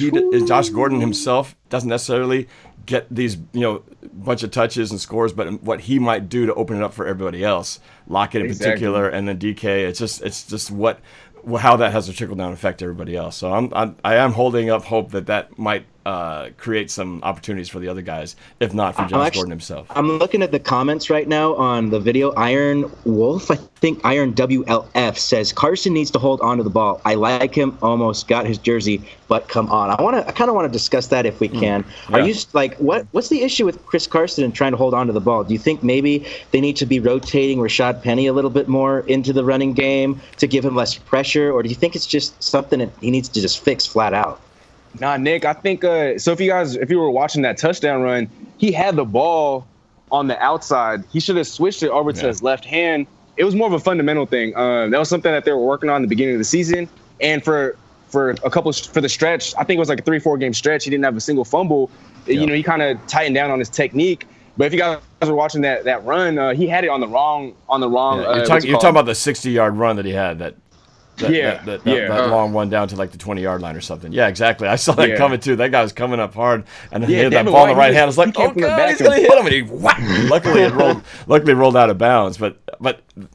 Josh Gordon himself doesn't necessarily get these, bunch of touches and scores, but what he might do to open it up for everybody else, Lockett in particular, and then DK. It's just how that has a trickle down effect to everybody else. So I am holding up hope that might create some opportunities for the other guys, if not for Josh Gordon himself. I'm looking at the comments right now on the video. Iron Wolf, I think Iron WLF says Carson needs to hold on to the ball. I like him. Almost got his jersey, but come on. I kind of want to discuss that if we can. Yeah. Are you like what's the issue with Chris Carson and trying to hold on to the ball? Do you think maybe they need to be rotating Rashad Penny a little bit more into the running game to give him less pressure, or do you think it's just something that he needs to just fix flat out? Nah, Nick, I think so if you were watching that touchdown run, he had the ball on the outside. He should have switched it over to his left hand. It was more of a fundamental thing. That was something that they were working on at the beginning of the season. And for the stretch, I think it was like a 3-4 game stretch, he didn't have a single fumble. Yep. He kind of tightened down on his technique. But if you guys were watching that run, he had it on the wrong. Yeah, you're talking about the 60-yard run that he had. That long one down to like the 20-yard line or something. Yeah, exactly. I saw that coming too. That guy was coming up hard, and then he had that ball in the right hand. I was like, oh god, he's gonna hit him, and he whacked. Luckily, it rolled out of bounds. But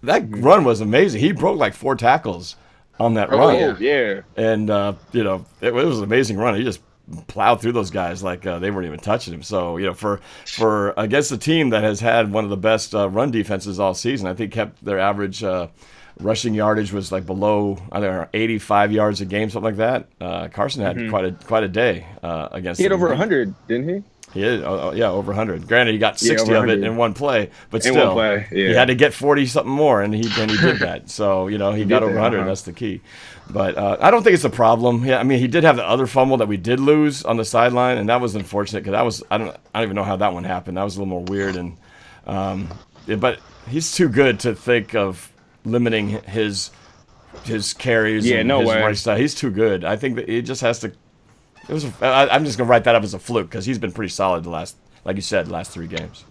that run was amazing. He broke like 4 tackles on that run. Yeah. And it was an amazing run. He just plowed through those guys like they weren't even touching him. So, for against a team that has had one of the best run defenses all season, I think kept their average rushing yardage was like below, I don't know, 85 yards a game, something like that. Carson had quite a day against. He had them. over 100, didn't he? He had, over 100. Granted, he got 60 of it in one play, but in still, one play, he had to get 40 something more, and he did that. So he got over 100. That's the key. But I don't think it's a problem. Yeah, I mean, he did have the other fumble that we did lose on the sideline, and that was unfortunate because I don't even know how that one happened. That was a little more weird, and but he's too good to think of limiting his carries. Yeah, and no his way. running style. He's too good. I think that he just has to. I'm just gonna write that up as a fluke because he's been pretty solid like you said, last 3 games.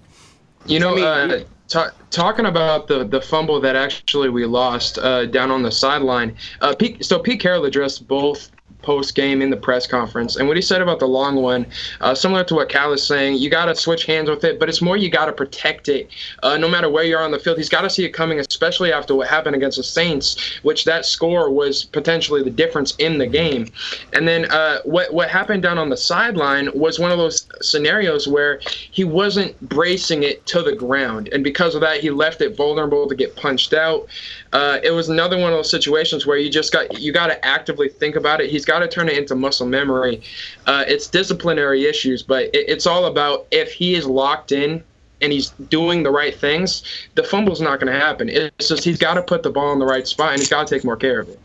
Talking about the fumble that actually we lost down on the sideline. Pete Carroll addressed both post game in the press conference, and what he said about the long one, similar to what Cal is saying, you got to switch hands with it, but it's more you got to protect it. No matter where you are on the field, he's got to see it coming, especially after what happened against the Saints, which that score was potentially the difference in the game. And then what happened down on the sideline was one of those scenarios where he wasn't bracing it to the ground, and because of that, he left it vulnerable to get punched out. It was another one of those situations where you got to actively think about it. He's got to turn it into muscle memory. It's disciplinary issues, but it's all about if he is locked in and he's doing the right things, the fumble's not going to happen. It's just he's got to put the ball in the right spot, and he's got to take more care of it.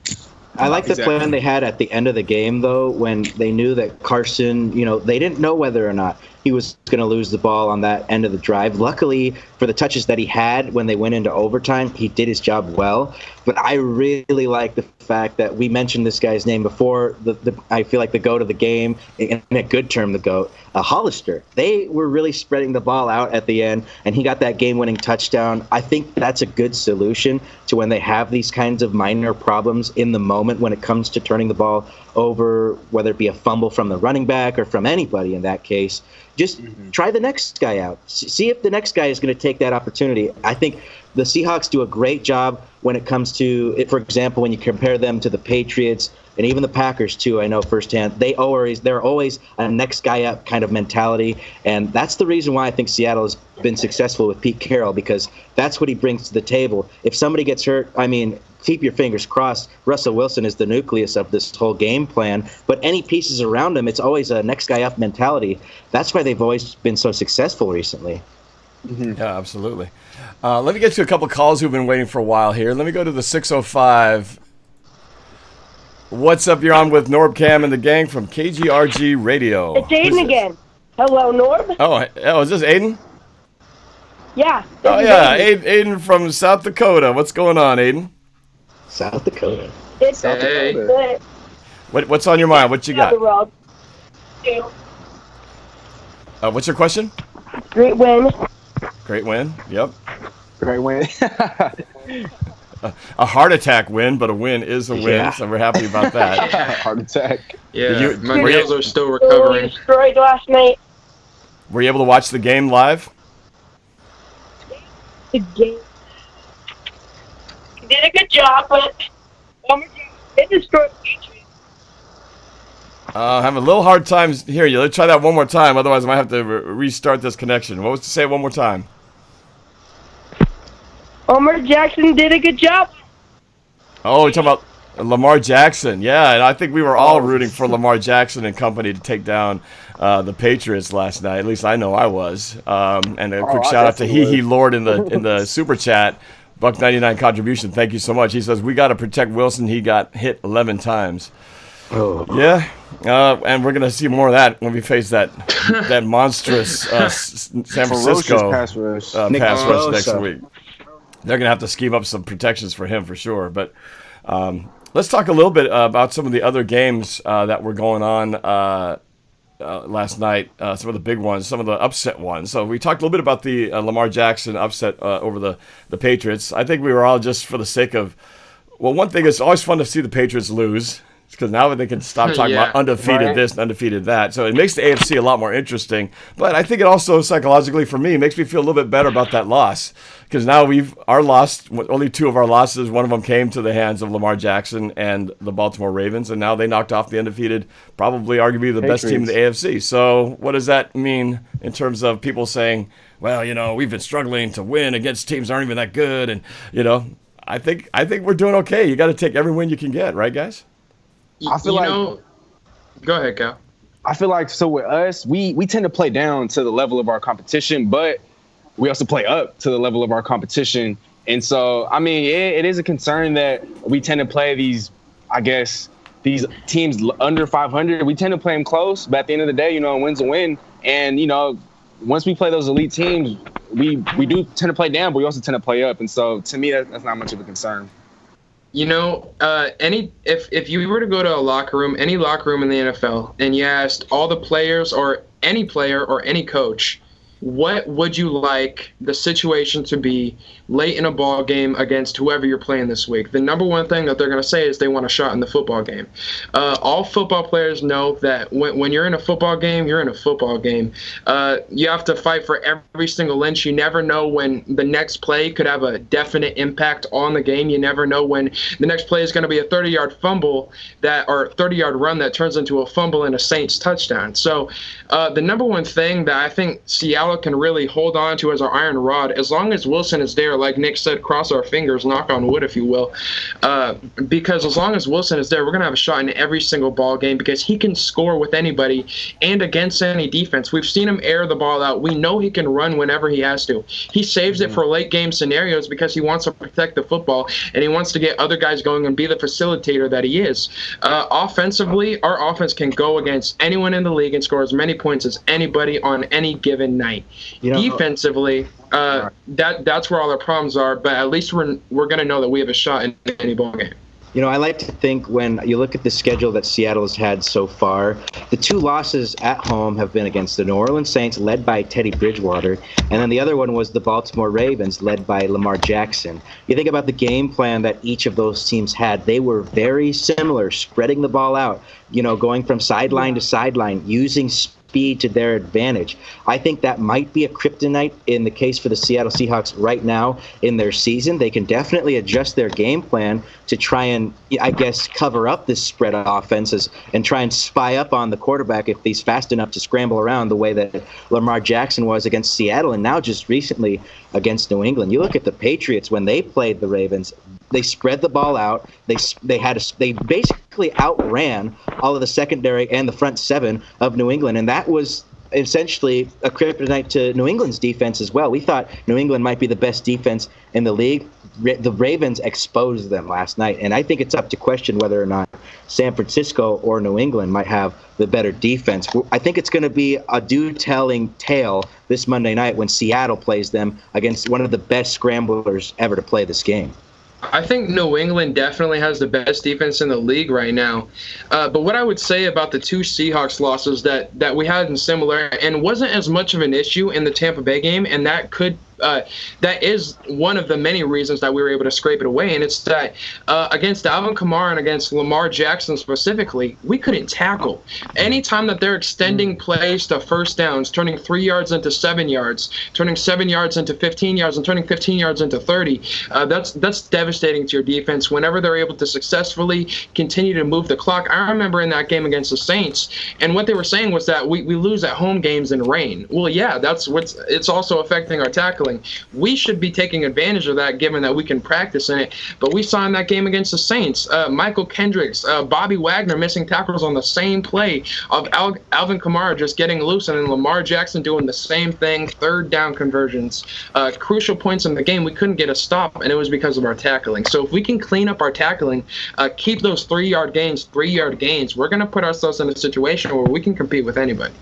I like the plan they had at the end of the game, though, when they knew that Carson, they didn't know whether or not he was going to lose the ball on that end of the drive. Luckily, for the touches that he had when they went into overtime, he did his job well. But I really like the fact that we mentioned this guy's name before. I feel like the GOAT of the game, in a good term, the GOAT, Hollister. They were really spreading the ball out at the end, and he got that game-winning touchdown. I think that's a good solution to when they have these kinds of minor problems in the moment when it comes to turning the ball over, whether it be a fumble from the running back or from anybody in that case. Just try the next guy out. See if the next guy is going to take that opportunity. I think the Seahawks do a great job when it comes to it. For example, when you compare them to the Patriots and even the Packers too, I know firsthand, they're always a next guy up kind of mentality. And that's the reason why I think Seattle has been successful with Pete Carroll, because that's what he brings to the table. If somebody gets hurt, keep your fingers crossed. Russell Wilson is the nucleus of this whole game plan, but any pieces around him, it's always a next guy up mentality. That's why they've always been so successful recently. Yeah, absolutely. Let me get to a couple calls who've been waiting for a while here. Let me go to the 605. What's up? You're on with NorbCam and the gang from KGRG Radio. It's Aiden again. Hello, Norb. Oh, is this Aiden? Yeah. Oh, yeah, Aiden from South Dakota. What's going on, Aiden? South Dakota. It's South Dakota. Good. What's on your mind? What you got? Two. What's your question? Great win. Great win. Yep. Great win. A heart attack win, but a win is a win, Yeah. so we're happy about that. Heart attack. Yeah, my were you- nails are still We recovering. destroyed last night. Were you able to watch the game live? The game. You did a good job, but they destroyed the Patriots. I'm having a little hard time hearing you. Let's try that one more time, otherwise I might have to restart this connection. What was to say it one more time? Homer Jackson did a good job. Oh, you're talking about Lamar Jackson. Yeah, and I think we were all rooting for Lamar Jackson and company to take down the Patriots last night. At least I know I was. And a quick shout out to Hee Lord in the super chat. Buck99 contribution. Thank you so much. He says, we got to protect Wilson. He got hit 11 times. Oh. Yeah, and we're going to see more of that when we face that monstrous San Francisco pass rush. pass rush next Bosa. week. They're going to have to scheme up some protections for him for sure. But let's talk a little bit about some of the other games that were going on last night, some of the big ones, some of the upset ones. So we talked a little bit about the Lamar Jackson upset over the Patriots. I think we were all just for the sake of, well, one thing, it's always fun to see the Patriots lose. because now they can stop talking about undefeated this and undefeated that. So it makes the AFC a lot more interesting. But I think it also psychologically for me makes me feel a little bit better about that loss, because now only 2 of our losses. One of them came to the hands of Lamar Jackson and the Baltimore Ravens, and now they knocked off the undefeated, probably arguably the best team in the AFC. So what does that mean in terms of people saying, well, we've been struggling to win against teams that aren't even that good, and I think we're doing okay. You got to take every win you can get, right, guys? I feel go ahead, Cal. I feel like, so with us, we tend to play down to the level of our competition, but we also play up to the level of our competition. And so, I mean, it is a concern that we tend to play these teams under 500. We tend to play them close, but at the end of the day, a win's a win. And, once we play those elite teams, we do tend to play down, but we also tend to play up. And so, to me, that's not much of a concern. If you were to go to a locker room, any locker room in the NFL, and you asked all the players or any player or any coach, what would you like the situation to be late in a ball game against whoever you're playing this week? The number one thing that they're going to say is they want a shot in the football game. All football players know that when you're in a football game, you're in a football game. You have to fight for every single inch. You never know when the next play could have a definite impact on the game. You never know when the next play is going to be a 30-yard fumble or 30-yard run that turns into a fumble and a Saints touchdown. So the number one thing that I think Seattle can really hold on to as our iron rod, as long as Wilson is there, like Nick said, cross our fingers, knock on wood, if you will, because as long as Wilson is there, we're going to have a shot in every single ball game, because he can score with anybody and against any defense. We've seen him air the ball out. We know he can run whenever he has to. He saves it for late game scenarios because he wants to protect the football and he wants to get other guys going and be the facilitator that he is. Offensively, our offense can go against anyone in the league and score as many points as anybody on any given night. Defensively, that's where all our problems are, but at least we're going to know that we have a shot in any ball game. I like to think when you look at the schedule that Seattle has had so far, the 2 losses at home have been against the New Orleans Saints, led by Teddy Bridgewater, and then the other one was the Baltimore Ravens, led by Lamar Jackson. You think about the game plan that each of those teams had, they were very similar, spreading the ball out, going from sideline to sideline, using speed to their advantage. I think that might be a kryptonite in the case for the Seattle Seahawks right now in their season. They can definitely adjust their game plan to try and, cover up this spread offenses and try and spy up on the quarterback if he's fast enough to scramble around the way that Lamar Jackson was against Seattle and now just recently against New England. You look at the Patriots when they played the Ravens, they spread the ball out. They basically outran all of the secondary and the front 7 of New England, and that was essentially a kryptonite to New England's defense as well. We thought New England might be the best defense in the league. The Ravens exposed them last night, and I think it's up to question whether or not San Francisco or New England might have the better defense. I think it's going to be a telling tale this Monday night when Seattle plays them against one of the best scramblers ever to play this game. I think New England definitely has the best defense in the league right now. But what I would say about the 2 Seahawks losses that we had in similar and wasn't as much of an issue in the Tampa Bay game, and that is one of the many reasons that we were able to scrape it away. And it's that against Alvin Kamara and against Lamar Jackson specifically, we couldn't tackle. Anytime that they're extending plays to first downs, turning 3 yards into 7 yards, turning 7 yards into 15 yards, and turning 15 yards into 30, that's devastating to your defense whenever they're able to successfully continue to move the clock. I remember in that game against the Saints, and what they were saying was that we lose at home games in rain. Well, yeah, it's also affecting our tackling. We should be taking advantage of that given that we can practice in it. But we saw in that game against the Saints, Michael Kendricks, Bobby Wagner missing tackles on the same play of Alvin Kamara just getting loose, and then Lamar Jackson doing the same thing, 3rd down conversions. Crucial points in the game, we couldn't get a stop, and it was because of our tackling. So if we can clean up our tackling, keep those 3-yard gains, we're going to put ourselves in a situation where we can compete with anybody.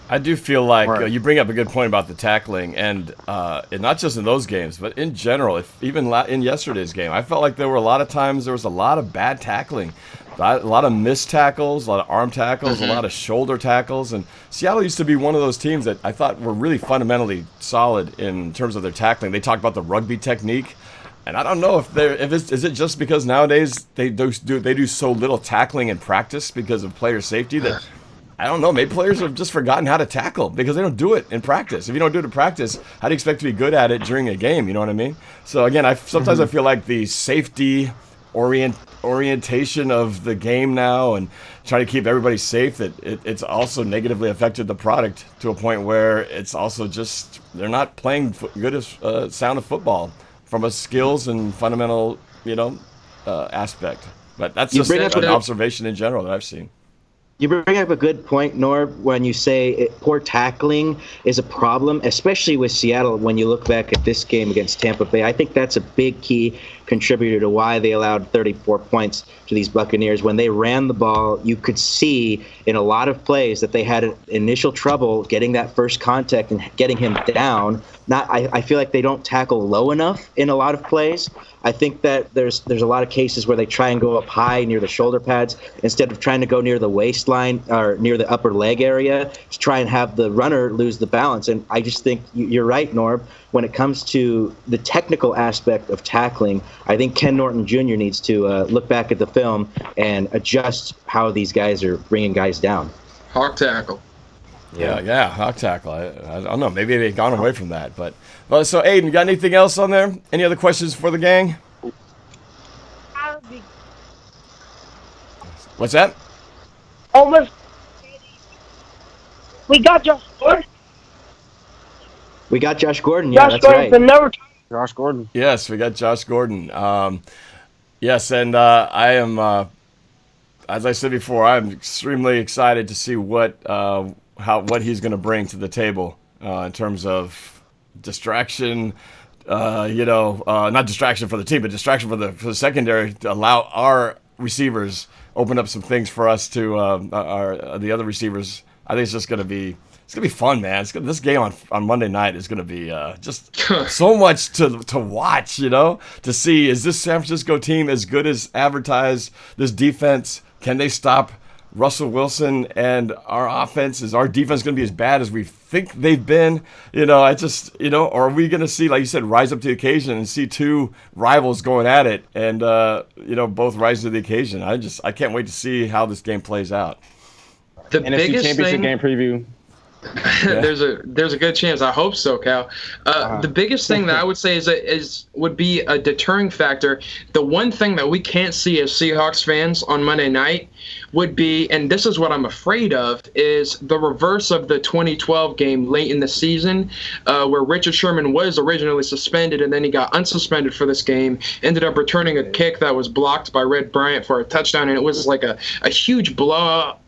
I do feel like you bring up a good point about the tackling, and not just in those games, but in general, even in yesterday's game, I felt like there were a lot of times there was a lot of bad tackling, a lot of missed tackles, a lot of arm tackles, a lot of shoulder tackles, and Seattle used to be one of those teams that I thought were really fundamentally solid in terms of their tackling. They talked about the rugby technique. I don't know if is it just because nowadays they do so little tackling in practice because of player safety that I don't know. Maybe players have just forgotten how to tackle because they don't do it in practice. If you don't do it in practice, how do you expect to be good at it during a game? You know what I mean? So again, sometimes I feel like the safety orientation of the game now and trying to keep everybody safe, it's also negatively affected the product to a point where it's also just they're not playing good as sound of football from a skills and fundamental aspect. But that's just an observation in general that I've seen. You bring up a good point, Norb, when you say poor tackling is a problem, especially with Seattle when you look back at this game against Tampa Bay. I think that's a big key contributor to why they allowed 34 points to these Buccaneers. When they ran the ball, you could see in a lot of plays that they had initial trouble getting that first contact and getting him down. I feel like they don't tackle low enough in a lot of plays. I think that there's a lot of cases where they try and go up high near the shoulder pads instead of trying to go near the waistline or near the upper leg area to try and have the runner lose the balance. And I just think you're right, Norb. When it comes to the technical aspect of tackling, I think Ken Norton Jr. needs to look back at the film and adjust how these guys are bringing guys down. Hawk tackle. Yeah, hawk tackle. I don't know. Maybe they've gone away from that. But so, Aiden, you got anything else on there? Any other questions for the gang? What's that? Almost. We got Josh Gordon. We got Josh Gordon. Yeah, that's right. Josh Gordon. Yes, we got Josh Gordon. Yes, and I am, as I said before, I'm extremely excited to see what he's going to bring to the table in terms of distraction. Not distraction for the team, but distraction for the secondary to allow our receivers open up some things for us to the other receivers. I think it's going to be fun, man. This game on Monday night is going to be just so much to watch, to see, is this San Francisco team as good as advertised? This defense, can they stop Russell Wilson and our offense? Is our defense going to be as bad as we think they've been? Or are we going to see, like you said, rise up to the occasion and see two rivals going at it and, both rise to the occasion? I can't wait to see how this game plays out. The NFC biggest Championship game preview. There's a good chance. I hope so, Cal. The biggest thing that I would say would be a deterring factor. The one thing that we can't see as Seahawks fans on Monday night would be, and this is what I'm afraid of, is the reverse of the 2012 game late in the season, where Richard Sherman was originally suspended and then he got unsuspended for this game, ended up returning a kick that was blocked by Red Bryant for a touchdown, and it was like a huge blowout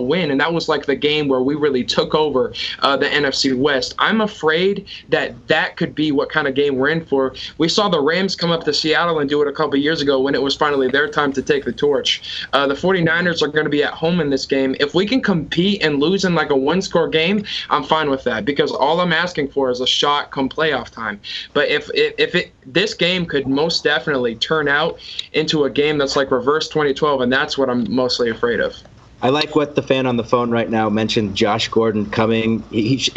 win, and that was like the game where we really took over the NFC West. I'm afraid that could be what kind of game we're in for. We saw the Rams come up to Seattle and do it a couple years ago when it was finally their time to take the torch. The 49ers are going to be at home in this game. If we can compete and lose in like a one-score game, I'm fine with that, because all I'm asking for is a shot come playoff time. But this game could most definitely turn out into a game that's like reverse 2012, and that's what I'm mostly afraid of. I like what the fan on the phone right now mentioned, Josh Gordon coming. It's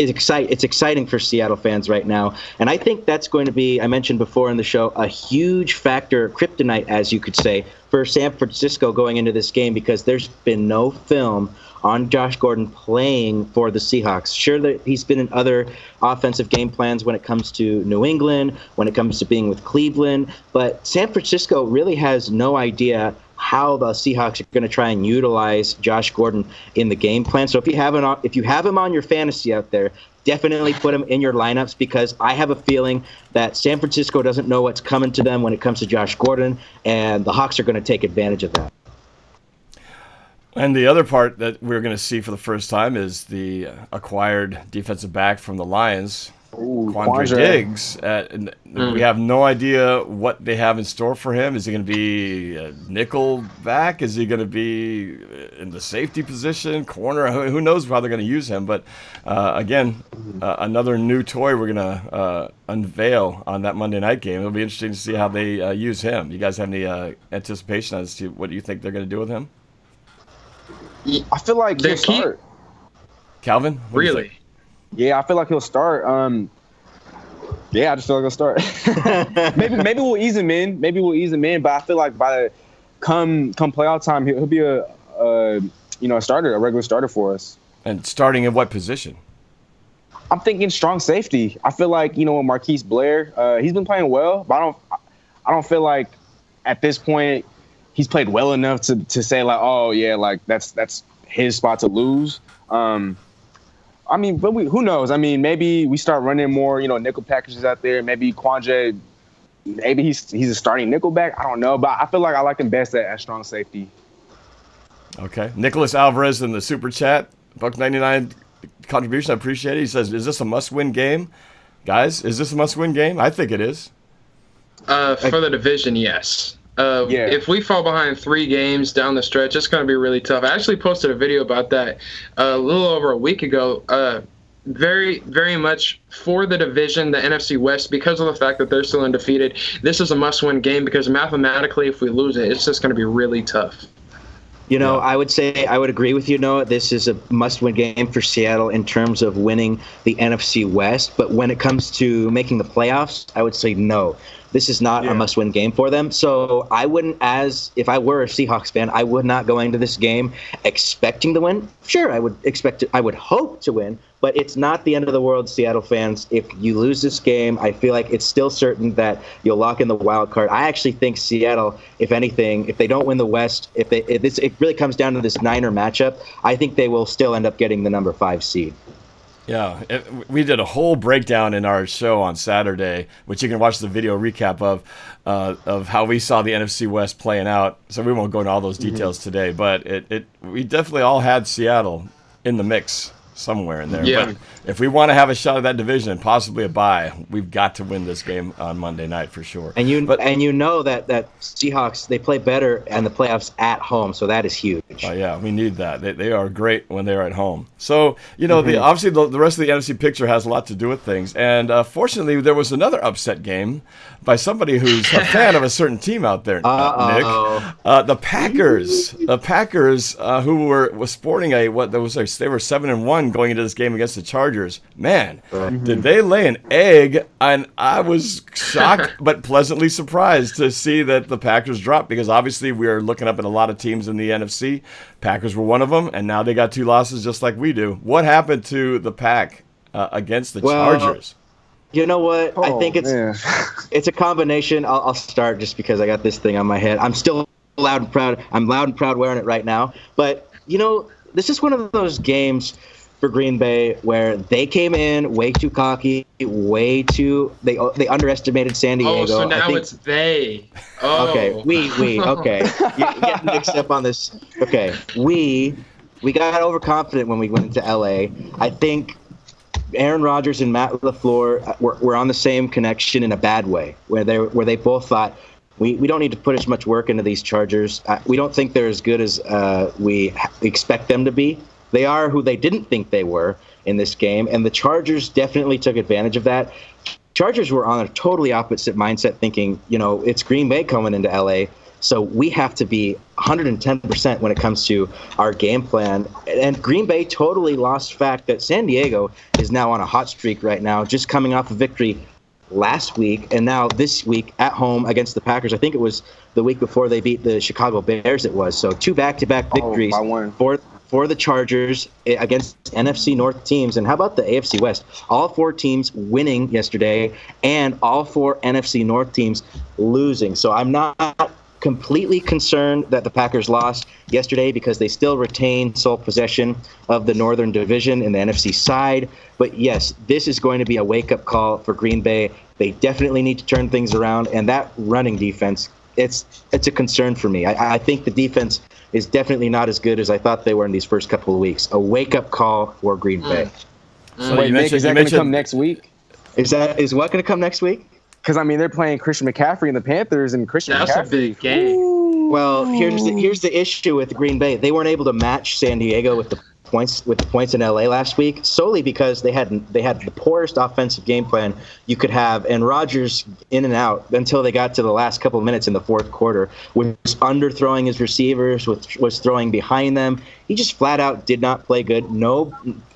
exciting for Seattle fans right now. And I think that's going to be, I mentioned before in the show, a huge factor, kryptonite, as you could say, for San Francisco going into this game, because there's been no film on Josh Gordon playing for the Seahawks. Sure, that he's been in other offensive game plans when it comes to New England, when it comes to being with Cleveland, but San Francisco really has no idea how the Seahawks are going to try and utilize Josh Gordon in the game plan. So if you have him on your fantasy out there, definitely put him in your lineups, because I have a feeling that San Francisco doesn't know what's coming to them when it comes to Josh Gordon, and the Hawks are going to take advantage of that. And the other part that we're going to see for the first time is the acquired defensive back from the Lions, Quandre Diggs. We have no idea what they have in store for him. Is he going to be a nickel back? Is he going to be in the safety position, corner? Who knows how they're going to use him? But again, another new toy we're going to unveil on that Monday night game. It'll be interesting to see how they use him. You guys have any anticipation as to what you think they're going to do with him? I feel like he'll start. Calvin? Really? Yeah, I feel like he'll start. Yeah, I just feel like I'll start. maybe we'll ease him in. But I feel like by come playoff time, he'll be a starter, a regular starter for us. And starting in what position? I'm thinking strong safety. I feel like Marquise Blair, he's been playing well, but I don't feel like at this point he's played well enough to say like, oh yeah, like that's his spot to lose. I mean, but who knows? I mean, maybe we start running more, nickel packages out there. Maybe Quandre, maybe he's a starting nickelback. I don't know, but I feel like I like him best at strong safety. Okay, Nicholas Alvarez in the super chat, $1.99 contribution. I appreciate it. He says, "Is this a must-win game, guys? Is this a must-win game? I think it is." For the division, yes. If we fall behind 3 games down the stretch, it's going to be really tough. I actually posted a video about that a little over a week ago. Very, very much for the division, the NFC West, because of the fact that they're still undefeated. This is a must-win game because mathematically, if we lose it, it's just going to be really tough. I would say I would agree with you, Noah. This is a must-win game for Seattle in terms of winning the NFC West. But when it comes to making the playoffs, I would say no. This is not a must-win game for them. So I wouldn't, if I were a Seahawks fan, I would not go into this game expecting to win. Sure, I would expect it. I would hope to win, but it's not the end of the world, Seattle fans. If you lose this game, I feel like it's still certain that you'll lock in the wild card. I actually think Seattle, if anything, if they don't win the West, if it really comes down to this Niner matchup, I think they will still end up getting the number 5 seed. Yeah, we did a whole breakdown in our show on Saturday, which you can watch the video recap of how we saw the NFC West playing out. So we won't go into all those details today, but we definitely all had Seattle in the mix somewhere in there. Yeah. But if we want to have a shot at that division and possibly a bye, we've got to win this game on Monday night for sure. And you know that Seahawks, they play better in the playoffs at home, so that is huge. Yeah, we need that. They are great when they're at home. So, obviously the rest of the NFC picture has a lot to do with things. And fortunately, there was another upset game by somebody who's a fan of a certain team out there, Nick. The Packers. The Packers, who were sporting they were 7-1 going into this game against the Chargers. Man, did they lay an egg? And I was shocked but pleasantly surprised to see that the Packers dropped, because obviously we are looking up at a lot of teams in the NFC. Packers were one of them, and now they got 2 losses just like we do. What happened to the Pack against the Chargers? You know what? I think it's a combination. I'll start just because I got this thing on my head. I'm still loud and proud. I'm loud and proud wearing it right now. But, this is one of those games for Green Bay where they came in way too cocky, they underestimated San Diego. Oh, so now it's they. Oh. Okay, okay. You're getting mixed up on this. Okay, we got overconfident when we went into LA. I think Aaron Rodgers and Matt LaFleur were on the same connection in a bad way, where they both thought, we don't need to put as much work into these Chargers. We don't think they're as good as we expect them to be. They are who they didn't think they were in this game, and the Chargers definitely took advantage of that. Chargers were on a totally opposite mindset, thinking, it's Green Bay coming into LA, so we have to be 110% when it comes to our game plan. And Green Bay totally lost fact that San Diego is now on a hot streak right now, just coming off a victory last week, and now this week at home against the Packers. I think it was the week before they beat the Chicago Bears. It was. So 2 back-to-back victories for the Chargers against NFC North teams. And how about the AFC West? All 4 teams winning yesterday, and all 4 NFC North teams losing. So I'm not completely concerned that the Packers lost yesterday, because they still retain sole possession of the Northern Division in the NFC side. But yes, this is going to be a wake-up call for Green Bay. They definitely need to turn things around, and that running defense, it's a concern for me. I think the defense is definitely not as good as I thought they were in these first couple of weeks. A wake-up call for Green Bay. So wait, Nick, is that going to come next week? Is what going to come next week? Because, they're playing Christian McCaffrey and the Panthers, and That's a big game. Well, here's the issue with Green Bay. They weren't able to match San Diego with the points in LA last week, solely because they had the poorest offensive game plan you could have, and Rodgers in and out until they got to the last couple of minutes in the fourth quarter was underthrowing his receivers, was throwing behind them. He just flat out did not play good.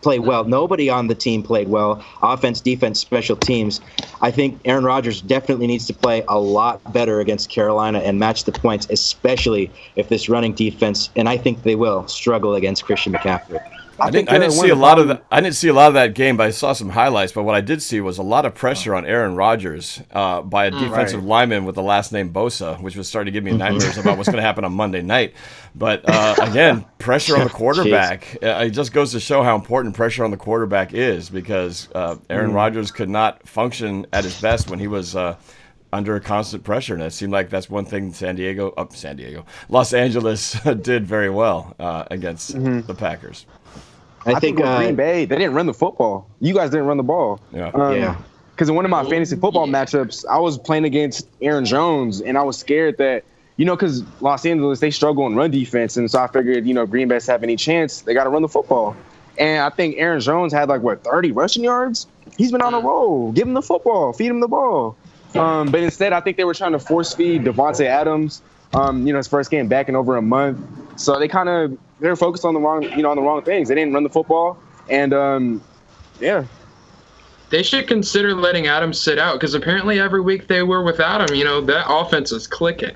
Play well. Nobody on the team played well. Offense, defense, special teams. I think Aaron Rodgers definitely needs to play a lot better against Carolina and match the points, especially if this running defense, and I think they will, struggle against Christian McCaffrey. I didn't see a lot of that game, but I saw some highlights. But what I did see was a lot of pressure on Aaron Rodgers by a defensive lineman with the last name Bosa, which was starting to give me nightmares about what's going to happen on Monday night. But again, pressure on the quarterback. It just goes to show how important pressure on the quarterback is, because Aaron Rodgers could not function at his best when he was under constant pressure, and it seemed like that's one thing Los Angeles did very well against the Packers. I think with Green Bay, they didn't run the football. You guys didn't run the ball. Yeah. Because in one of my fantasy football matchups, I was playing against Aaron Jones, and I was scared that, because Los Angeles, they struggle in run defense, and so I figured, Green Bay's have any chance, they got to run the football. And I think Aaron Jones had 30 rushing yards? He's been on a roll. Give him the football. Feed him the ball. But instead, I think they were trying to force feed Devontae Adams, his first game back in over a month. So they were focused on the wrong things. They didn't run the football, and They should consider letting Adams sit out, because apparently every week they were without him. That offense is clicking.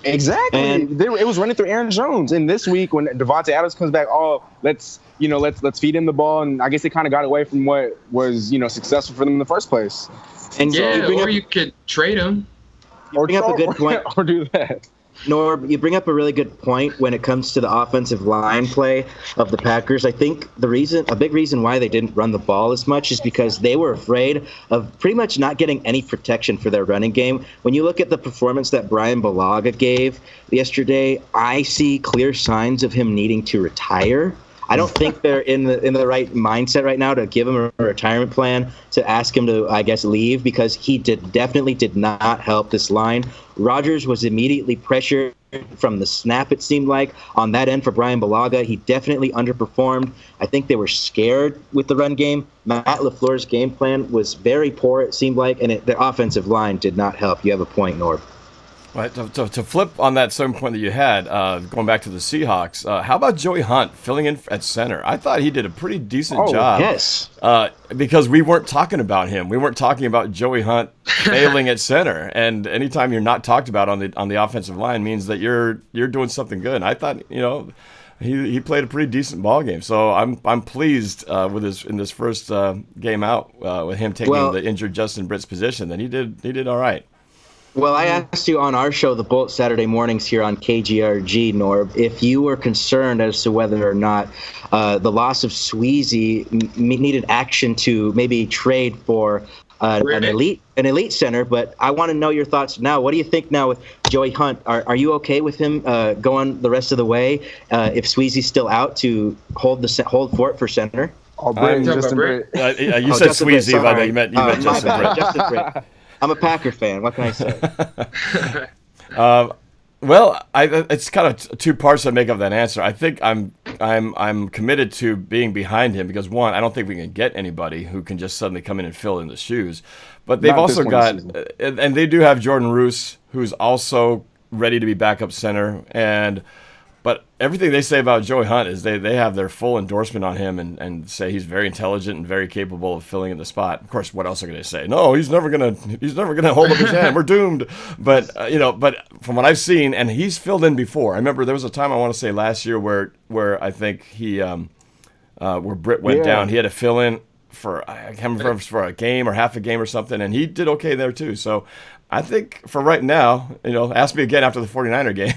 Exactly. And it was running through Aaron Jones. And this week when Devontae Adams comes back, let's feed him the ball, and I guess they kind of got away from what was successful for them in the first place. And you could trade him. Or bring up a good point. Or do that. Norb, you bring up a really good point when it comes to the offensive line play of the Packers. I think a big reason why they didn't run the ball as much is because they were afraid of pretty much not getting any protection for their running game. When you look at the performance that Brian Bulaga gave yesterday, I see clear signs of him needing to retire. I don't think they're in the right mindset right now to give him a retirement plan, to ask him to, I guess, leave, because he definitely did not help this line. Rodgers was immediately pressured from the snap, it seemed like, on that end for Brian Bulaga. He definitely underperformed. I think they were scared with the run game. Matt LaFleur's game plan was very poor, it seemed like, and their offensive line did not help. You have a point, Norb. Right, to flip on that same point that you had, going back to the Seahawks, how about Joey Hunt filling in at center? I thought he did a pretty decent job. Yes. Because we weren't talking about him. We weren't talking about Joey Hunt failing at center. And anytime you're not talked about on the offensive line means that you're doing something good. And I thought, he played a pretty decent ball game. So I'm pleased with in this first game out with him taking the injured Justin Britt's position. Then he did all right. Well, I asked you on our show, The Bolt, Saturday mornings here on KGRG, Norb, if you were concerned as to whether or not the loss of Sweezy needed action to maybe trade for an elite center. But I want to know your thoughts now. What do you think now with Joey Hunt? Are you okay with him going the rest of the way if Sweezy's still out to hold fort for center? Justin Britt. You said Sweezy, but you meant Justin Britt. Justin Britt. I'm a Packer fan. What can I say? Well, it's kind of two parts that make up that answer. I think I'm committed to being behind him because, one, I don't think we can get anybody who can just suddenly come in and fill in the shoes. But they've also got, and they do have Jordan Roos, who's also ready to be backup center. But everything they say about Joey Hunt is they have their full endorsement on him and say he's very intelligent and very capable of filling in the spot. Of course, what else are they going to say? No, he's never gonna hold up his hand. We're doomed. But but from what I've seen, and he's filled in before. I remember there was a time I want to say last year where I think he where Britt went down. He had to fill in for I can't remember for a game or half a game or something, and he did okay there too. So I think for right now, ask me again after the 49er game.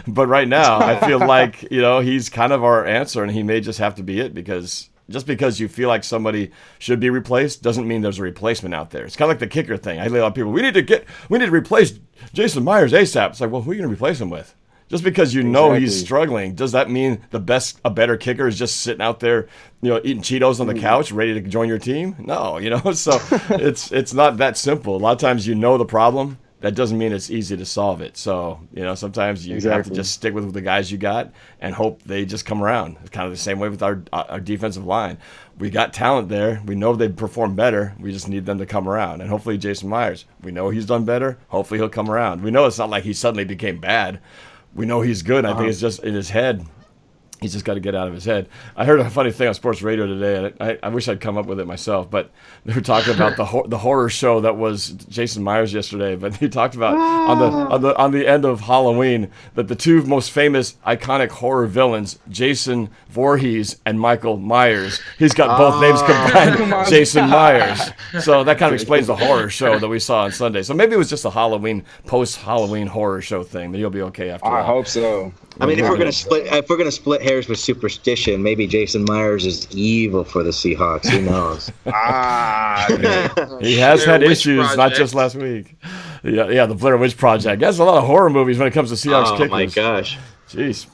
But right now, I feel like, he's kind of our answer, and he may just have to be it because just because you feel like somebody should be replaced doesn't mean there's a replacement out there. It's kind of like the kicker thing. I hear a lot of people, we need to replace Jason Myers ASAP. It's like, well, who are you going to replace him with? Just because he's struggling, does that mean a better kicker is just sitting out there, eating Cheetos on the couch, ready to join your team? No, so it's not that simple. A lot of times the problem. That doesn't mean it's easy to solve it. So, sometimes you have to just stick with the guys you got and hope they just come around. It's kind of the same way with our defensive line. We got talent there. We know they perform better. We just need them to come around. And hopefully Jason Myers, we know he's done better. Hopefully he'll come around. We know it's not like he suddenly became bad. We know he's good. I think it's just in his head. He's just got to get out of his head. I heard a funny thing on sports radio today, and I wish I'd come up with it myself, but they were talking about the horror show that was Jason Myers yesterday. But he talked about on the end of Halloween that the two most famous iconic horror villains, Jason Voorhees and Michael Myers. He's got both names combined, Jason Myers. So that kind of explains the horror show that we saw on Sunday. So maybe it was just a post-Halloween horror show thing. But you'll be okay after that. I hope so. I mean, if we're gonna split hairs with superstition, maybe Jason Myers is evil for the Seahawks. Who knows? He has had issues, not just last week. Yeah, the Blair Witch Project. That's a lot of horror movies when it comes to Seahawks kickers. Oh my gosh. Jeez.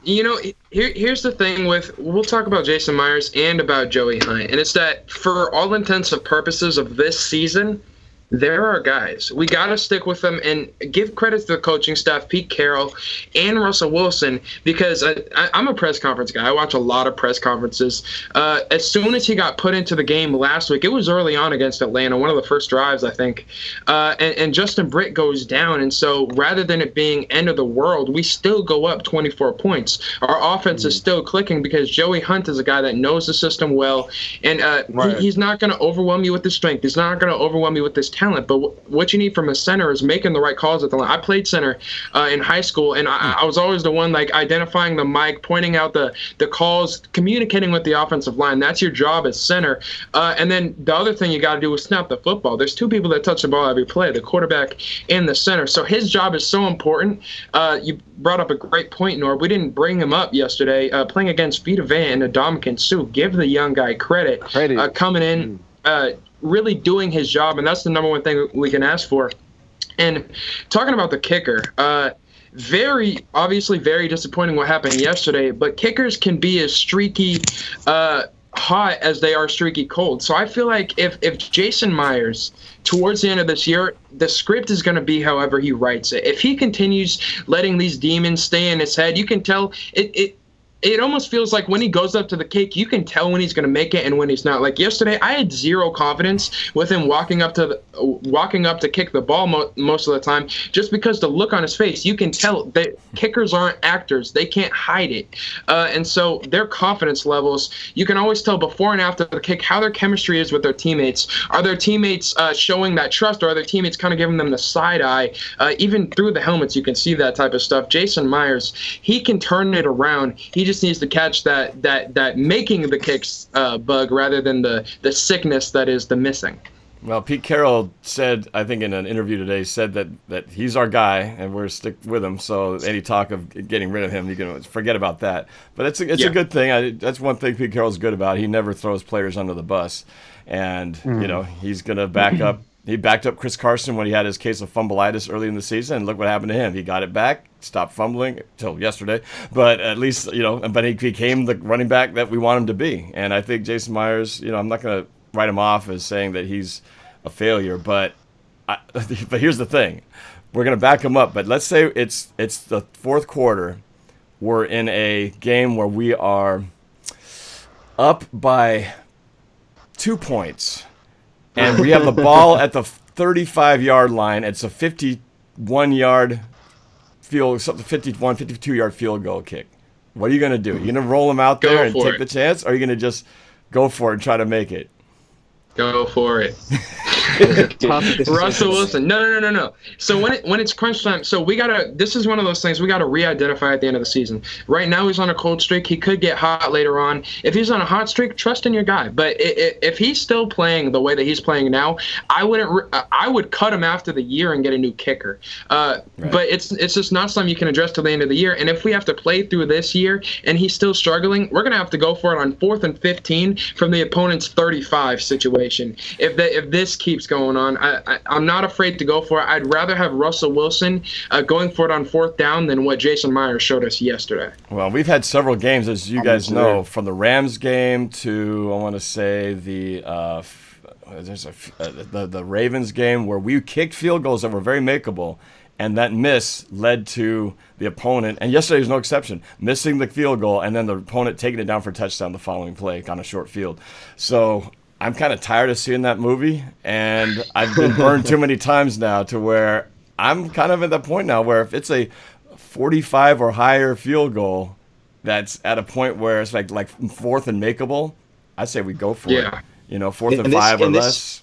Here's the thing we'll talk about Jason Myers and about Joey Hunt, and it's that for all intents and purposes of this season, there are guys. We got to stick with them and give credit to the coaching staff, Pete Carroll and Russell Wilson, because I'm a press conference guy. I watch a lot of press conferences. As soon as he got put into the game last week, it was early on against Atlanta, one of the first drives, I think, and Justin Britt goes down. And so rather than it being end of the world, we still go up 24 points. Our offense is still clicking because Joey Hunt is a guy that knows the system well, and he's not going to overwhelm you with his strength. He's not going to overwhelm you with his talent, but what you need from a center is making the right calls at the line. I played center in high school, and I was always the one like identifying the mic, pointing out the calls, communicating with the offensive line. That's your job as center. And then the other thing you got to do is snap the football. There's two people that touch the ball every play, the quarterback and the center. So his job is so important. You brought up a great point, Norb. We didn't bring him up yesterday. Playing against Vita Vea and Dominican Sue, give the young guy credit. Coming in, really doing his job, and that's the number one thing we can ask for. And talking about the kicker, very disappointing what happened yesterday, but kickers can be as streaky hot as they are streaky cold. So I feel like if Jason Myers, towards the end of this year, the script is going to be however he writes it. If he continues letting these demons stay in his head, you can tell it almost feels like when he goes up to the kick, you can tell when he's going to make it and when he's not. Like yesterday, I had zero confidence with him walking up to kick the ball most of the time, just because the look on his face, you can tell that kickers aren't actors. They can't hide it. And so their confidence levels, you can always tell before and after the kick how their chemistry is with their teammates. Are their teammates showing that trust, or are their teammates kind of giving them the side eye? Even through the helmets, you can see that type of stuff. Jason Myers, he can turn it around. He just needs to catch that making the kicks bug rather than the sickness that is the missing. Well, Pete Carroll said, I think in an interview today, said that he's our guy and we're stick with him. So any talk of getting rid of him, you can forget about that. But it's a good thing. That's one thing Pete Carroll's good about. He never throws players under the bus, and he's going to back up. He backed up Chris Carson when he had his case of fumbleitis early in the season, and look what happened to him. He got it back, stopped fumbling until yesterday, but at least, but he became the running back that we want him to be. And I think Jason Myers, I'm not going to write him off as saying that he's a failure, but here's the thing. We're going to back him up, but let's say it's the fourth quarter. We're in a game where we are up by 2 points. And we have the ball at the 35-yard line. It's a 51-yard field, 52-yard field goal kick. What are you going to do? Are you going to roll him out there and take the chance? Or are you going to just go for it and try to make it? Go for it. Russell Wilson. No. So when it's crunch time, so this is one of those things we gotta re-identify at the end of the season. Right now he's on a cold streak. He could get hot later on. If he's on a hot streak, trust in your guy. But if he's still playing the way that he's playing now, I would cut him after the year and get a new kicker. Right. But it's just not something you can address till the end of the year. And if we have to play through this year and he's still struggling, we're gonna have to go for it on 4th and 15 from the opponent's 35 situation. If this keeps going on, I'm not afraid to go for it. I'd rather have Russell Wilson going for it on 4th down than what Jason Myers showed us yesterday. Well, we've had several games, as you guys know, from the Rams game to, I want to say, the Ravens game, where we kicked field goals that were very makeable, and that miss led to the opponent, and yesterday was no exception, missing the field goal and then the opponent taking it down for a touchdown the following play on a short field. So I'm kind of tired of seeing that movie, and I've been burned too many times now to where I'm kind of at that point now where if it's a 45 or higher field goal, that's at a point where it's like fourth and makeable, I say we go for it. You know, fourth and 5 or less.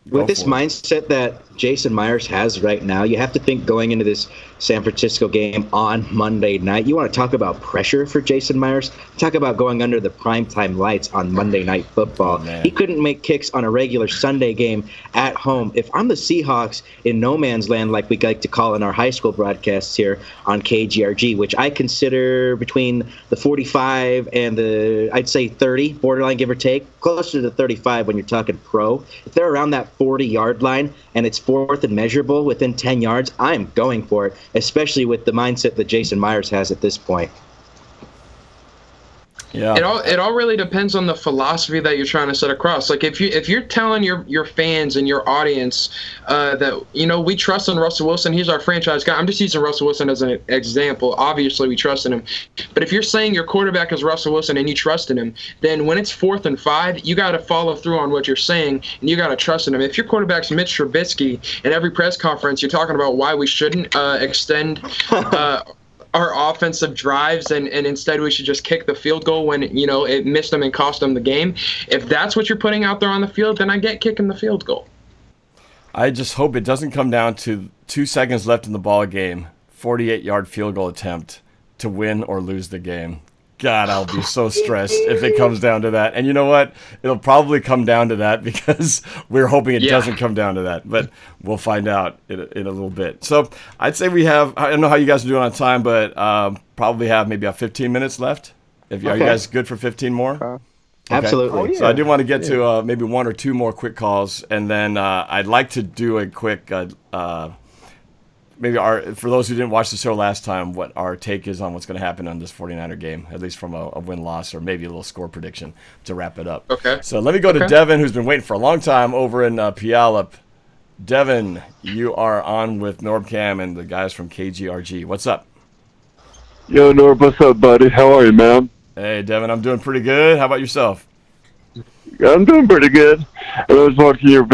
With this mindset that Jason Myers has right now, you have to think going into this San Francisco game on Monday night. You want to talk about pressure for Jason Myers? Talk about going under the primetime lights on Monday Night Football. He couldn't make kicks on a regular Sunday game at home. If I'm the Seahawks in no man's land, like we like to call in our high school broadcasts here on KGRG, which I consider between the 45 and the, I'd say 30, borderline give or take, closer to the 35 when you're talking pro. If they're around that 40-yard line and it's fourth and measurable within 10 yards, I'm going for it, especially with the mindset that Jason Myers has at this point. Yeah. It all really depends on the philosophy that you're trying to set across. Like if you're telling your fans and your audience that, you know, we trust in Russell Wilson, he's our franchise guy. I'm just using Russell Wilson as an example. Obviously, we trust in him. But if you're saying your quarterback is Russell Wilson and you trust in him, then when it's 4th and 5, you got to follow through on what you're saying and you got to trust in him. If your quarterback's Mitch Trubisky, in every press conference you're talking about why we shouldn't extend our offensive drives and instead we should just kick the field goal when, you know, it missed them and cost them the game. If that's what you're putting out there on the field, then I get kicking the field goal. I just hope it doesn't come down to 2 seconds left in the ball game, 48-yard field goal attempt to win or lose the game. God, I'll be so stressed if it comes down to that. And you know what? It'll probably come down to that because we're hoping it doesn't come down to that. But we'll find out in a little bit. So I'd say we have, I don't know how you guys are doing on time, but probably have maybe 15 minutes left. Are you guys good for 15 more? Okay. Absolutely. Oh, yeah. So I do want to get to maybe 1 or 2 more quick calls. And then I'd like to do a quick maybe for those who didn't watch the show last time, what our take is on what's going to happen on this 49er game, at least from a win-loss or maybe a little score prediction to wrap it up. Okay. So let me go to Devin, who's been waiting for a long time over in Puyallup. Devin, you are on with NorbCam and the guys from KGRG. What's up? Yo, Norb, what's up, buddy? How are you, man? Hey, Devin, I'm doing pretty good. How about yourself? I'm doing pretty good. I was watching your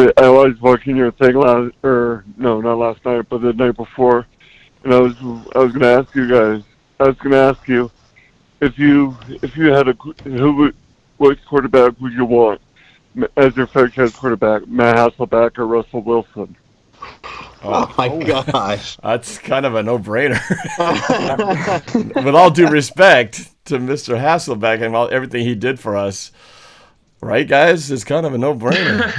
thing not last night, but the night before, and I was going to ask you guys. I was going to ask you if you had what quarterback would you want as your franchise quarterback, Matt Hasselbeck or Russell Wilson? Oh my gosh. That's kind of a no-brainer. With all due respect to Mr. Hasselbeck and everything he did for us, right, guys? It's kind of a no-brainer.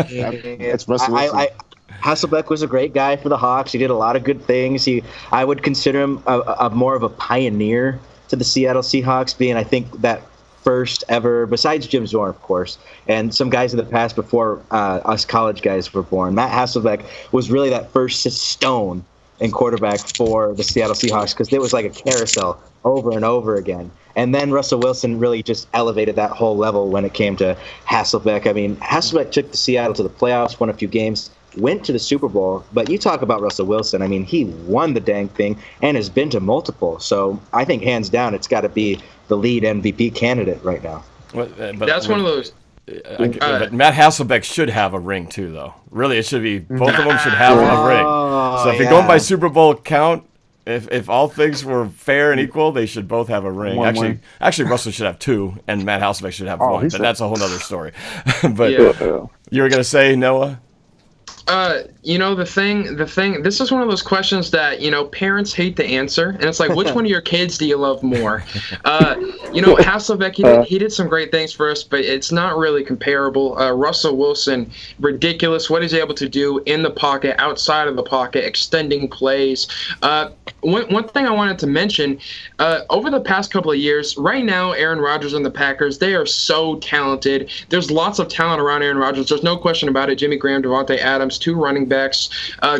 It's Russell Wilson. Hasselbeck was a great guy for the Hawks. He did a lot of good things. I would consider him a more of a pioneer to the Seattle Seahawks, being, I think, that first ever, besides Jim Zorn, of course, and some guys in the past before us college guys were born. Matt Hasselbeck was really that first stone in quarterback for the Seattle Seahawks because it was like a carousel over and over again. And then Russell Wilson really just elevated that whole level when it came to Hasselbeck. I mean, Hasselbeck took the Seattle to the playoffs, won a few games, went to the Super Bowl. But you talk about Russell Wilson. I mean, he won the dang thing and has been to multiple. So I think hands down it's got to be the lead MVP candidate right now. But That's one of those. But Matt Hasselbeck should have a ring too, though. Really, it should be both of them should have a ring. So if you're going by Super Bowl count, if all things were fair and equal, they should both have a ring. Actually, Russell should have 2, and Matt Hasselbeck should have 1. But that's a whole other story. But you were gonna say, Noah? You know, the thing, this is one of those questions that, you know, parents hate to answer. And it's like, which one of your kids do you love more? You know, Hasselbeck, he did some great things for us, but it's not really comparable. Russell Wilson, ridiculous what he's able to do in the pocket, outside of the pocket, extending plays. One thing I wanted to mention, over the past couple of years, right now, Aaron Rodgers and the Packers, they are so talented. There's lots of talent around Aaron Rodgers. There's no question about it. Jimmy Graham, Devontae Adams, 2 running backs,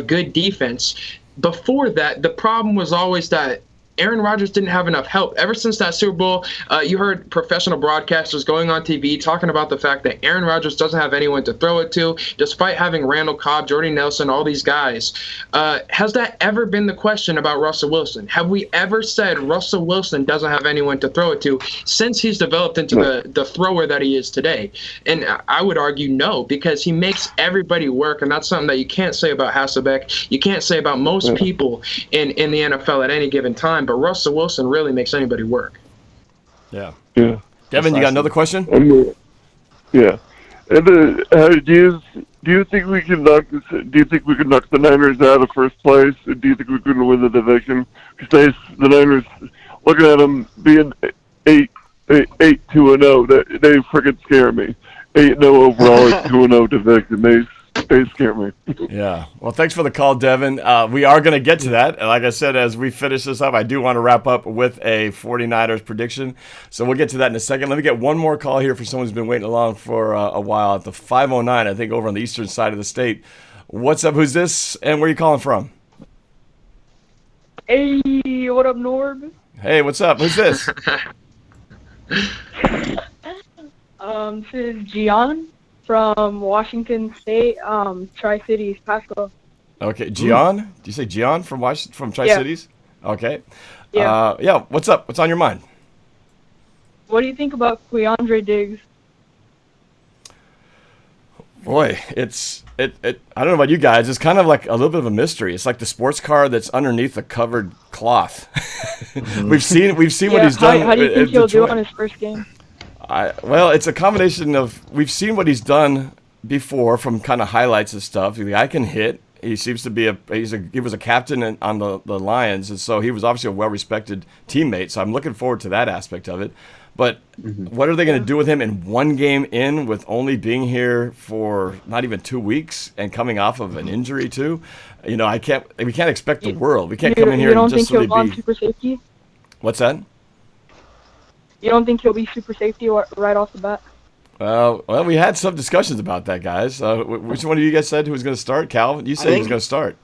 good defense. Before that, the problem was always that Aaron Rodgers didn't have enough help. Ever since that Super Bowl, you heard professional broadcasters going on TV talking about the fact that Aaron Rodgers doesn't have anyone to throw it to, despite having Randall Cobb, Jordy Nelson, all these guys. Has that ever been the question about Russell Wilson? Have we ever said Russell Wilson doesn't have anyone to throw it to since he's developed into the thrower that he is today? And I would argue no, because he makes everybody work, and that's something that you can't say about Hasselbeck. You can't say about most people in the NFL at any given time. But Russell Wilson really makes anybody work. Yeah. Yeah. Devin, you got another question? Yeah. And do you think we can knock this? Do you think we can knock the Niners out of first place? Do you think we can win the division? Because the Niners, looking at them being 8-2-0, they freaking scare me. 8-0 overall, 2-0 division. They scare me. Yeah. Well, thanks for the call, Devin. We are going to get to that. And like I said, as we finish this up, I do want to wrap up with a 49ers prediction. So we'll get to that in a second. Let me get one more call here for someone who's been waiting along for a while at the 509, I think, over on the eastern side of the state. What's up? Who's this? And where are you calling from? Hey, what up, Norb? Hey, what's up? Who's this? This is Gian from Washington State, Tri-Cities, Pasco. Okay, Gian? Do you say Gian from Tri-Cities? Yeah. Okay. Yeah. What's up? What's on your mind? What do you think about Keandre Diggs? Boy, I don't know about you guys. It's kind of like a little bit of a mystery. It's like the sports car that's underneath a covered cloth. We've seen what he's done. How do you think he'll do on his first game? Well, it's a combination of, we've seen what he's done before from kind of highlights and stuff. The guy can hit. He seems to be he was a captain on the Lions, and so he was obviously a well-respected teammate. So I'm looking forward to that aspect of it. But what are they going to do with him in one game in, with only being here for not even 2 weeks and coming off of an injury too? You know, we can't expect the world. We can't come in here and just You don't think he'll be super safety? What's that? You don't think he'll be super safety right off the bat? Well, we had some discussions about that, guys. Which one of you guys said who was going to start? Cal, you said he was going to start.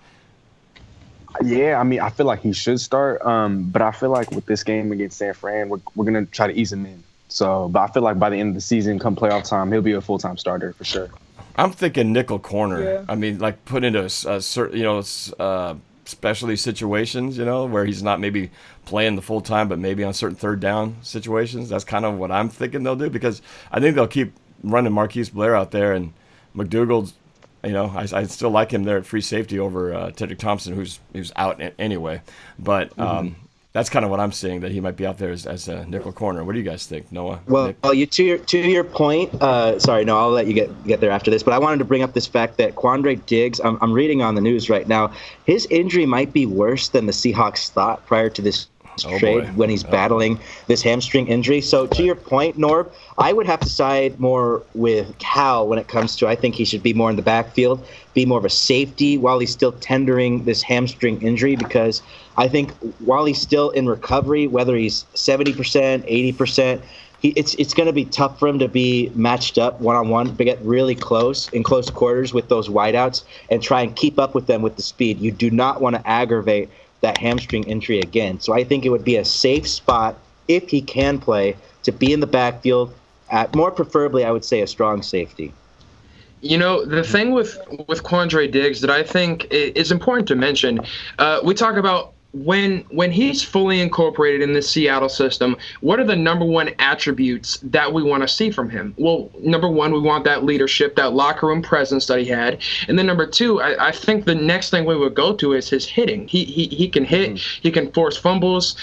Yeah, I mean, I feel like he should start. But I feel like with this game against San Fran, we're going to try to ease him in. But I feel like by the end of the season, come playoff time, he'll be a full-time starter for sure. I'm thinking nickel corner. Yeah. I mean, like put into a certain, specialty situations, where he's not maybe playing the full time, but maybe on certain third down situations. That's kind of what I'm thinking they'll do, because I think they'll keep running Marquise Blair out there, and McDougal's, I still like him there at free safety over Tedrick Thompson, who's out anyway. But that's kind of what I'm seeing, that he might be out there as a nickel corner. What do you guys think, Noah? Well, to your point, sorry, no, I'll let you get there after this, but I wanted to bring up this fact that Keandre Diggs, I'm reading on the news right now, his injury might be worse than the Seahawks thought prior to this trade, when he's battling this hamstring injury. So to your point, Norb, I would have to side more with Cal when it comes to, I think he should be more in the backfield, be more of a safety while he's still tendering this hamstring injury, because I think while he's still in recovery, whether he's 70%, 80%, it's going to be tough for him to be matched up one-on-one, but get really close, in close quarters with those wideouts and try and keep up with them with the speed. You do not want to aggravate that hamstring injury again. So I think it would be a safe spot, if he can play, to be in the backfield, at more preferably, I would say, a strong safety. The thing with Keandre Diggs that I think is important to mention, we talk about when he's fully incorporated in the Seattle system, what are the number one attributes that we want to see from him? Well, number one, we want that leadership, that locker room presence that he had. And then number two, I think the next thing we would go to is his hitting. He can hit, he can force fumbles.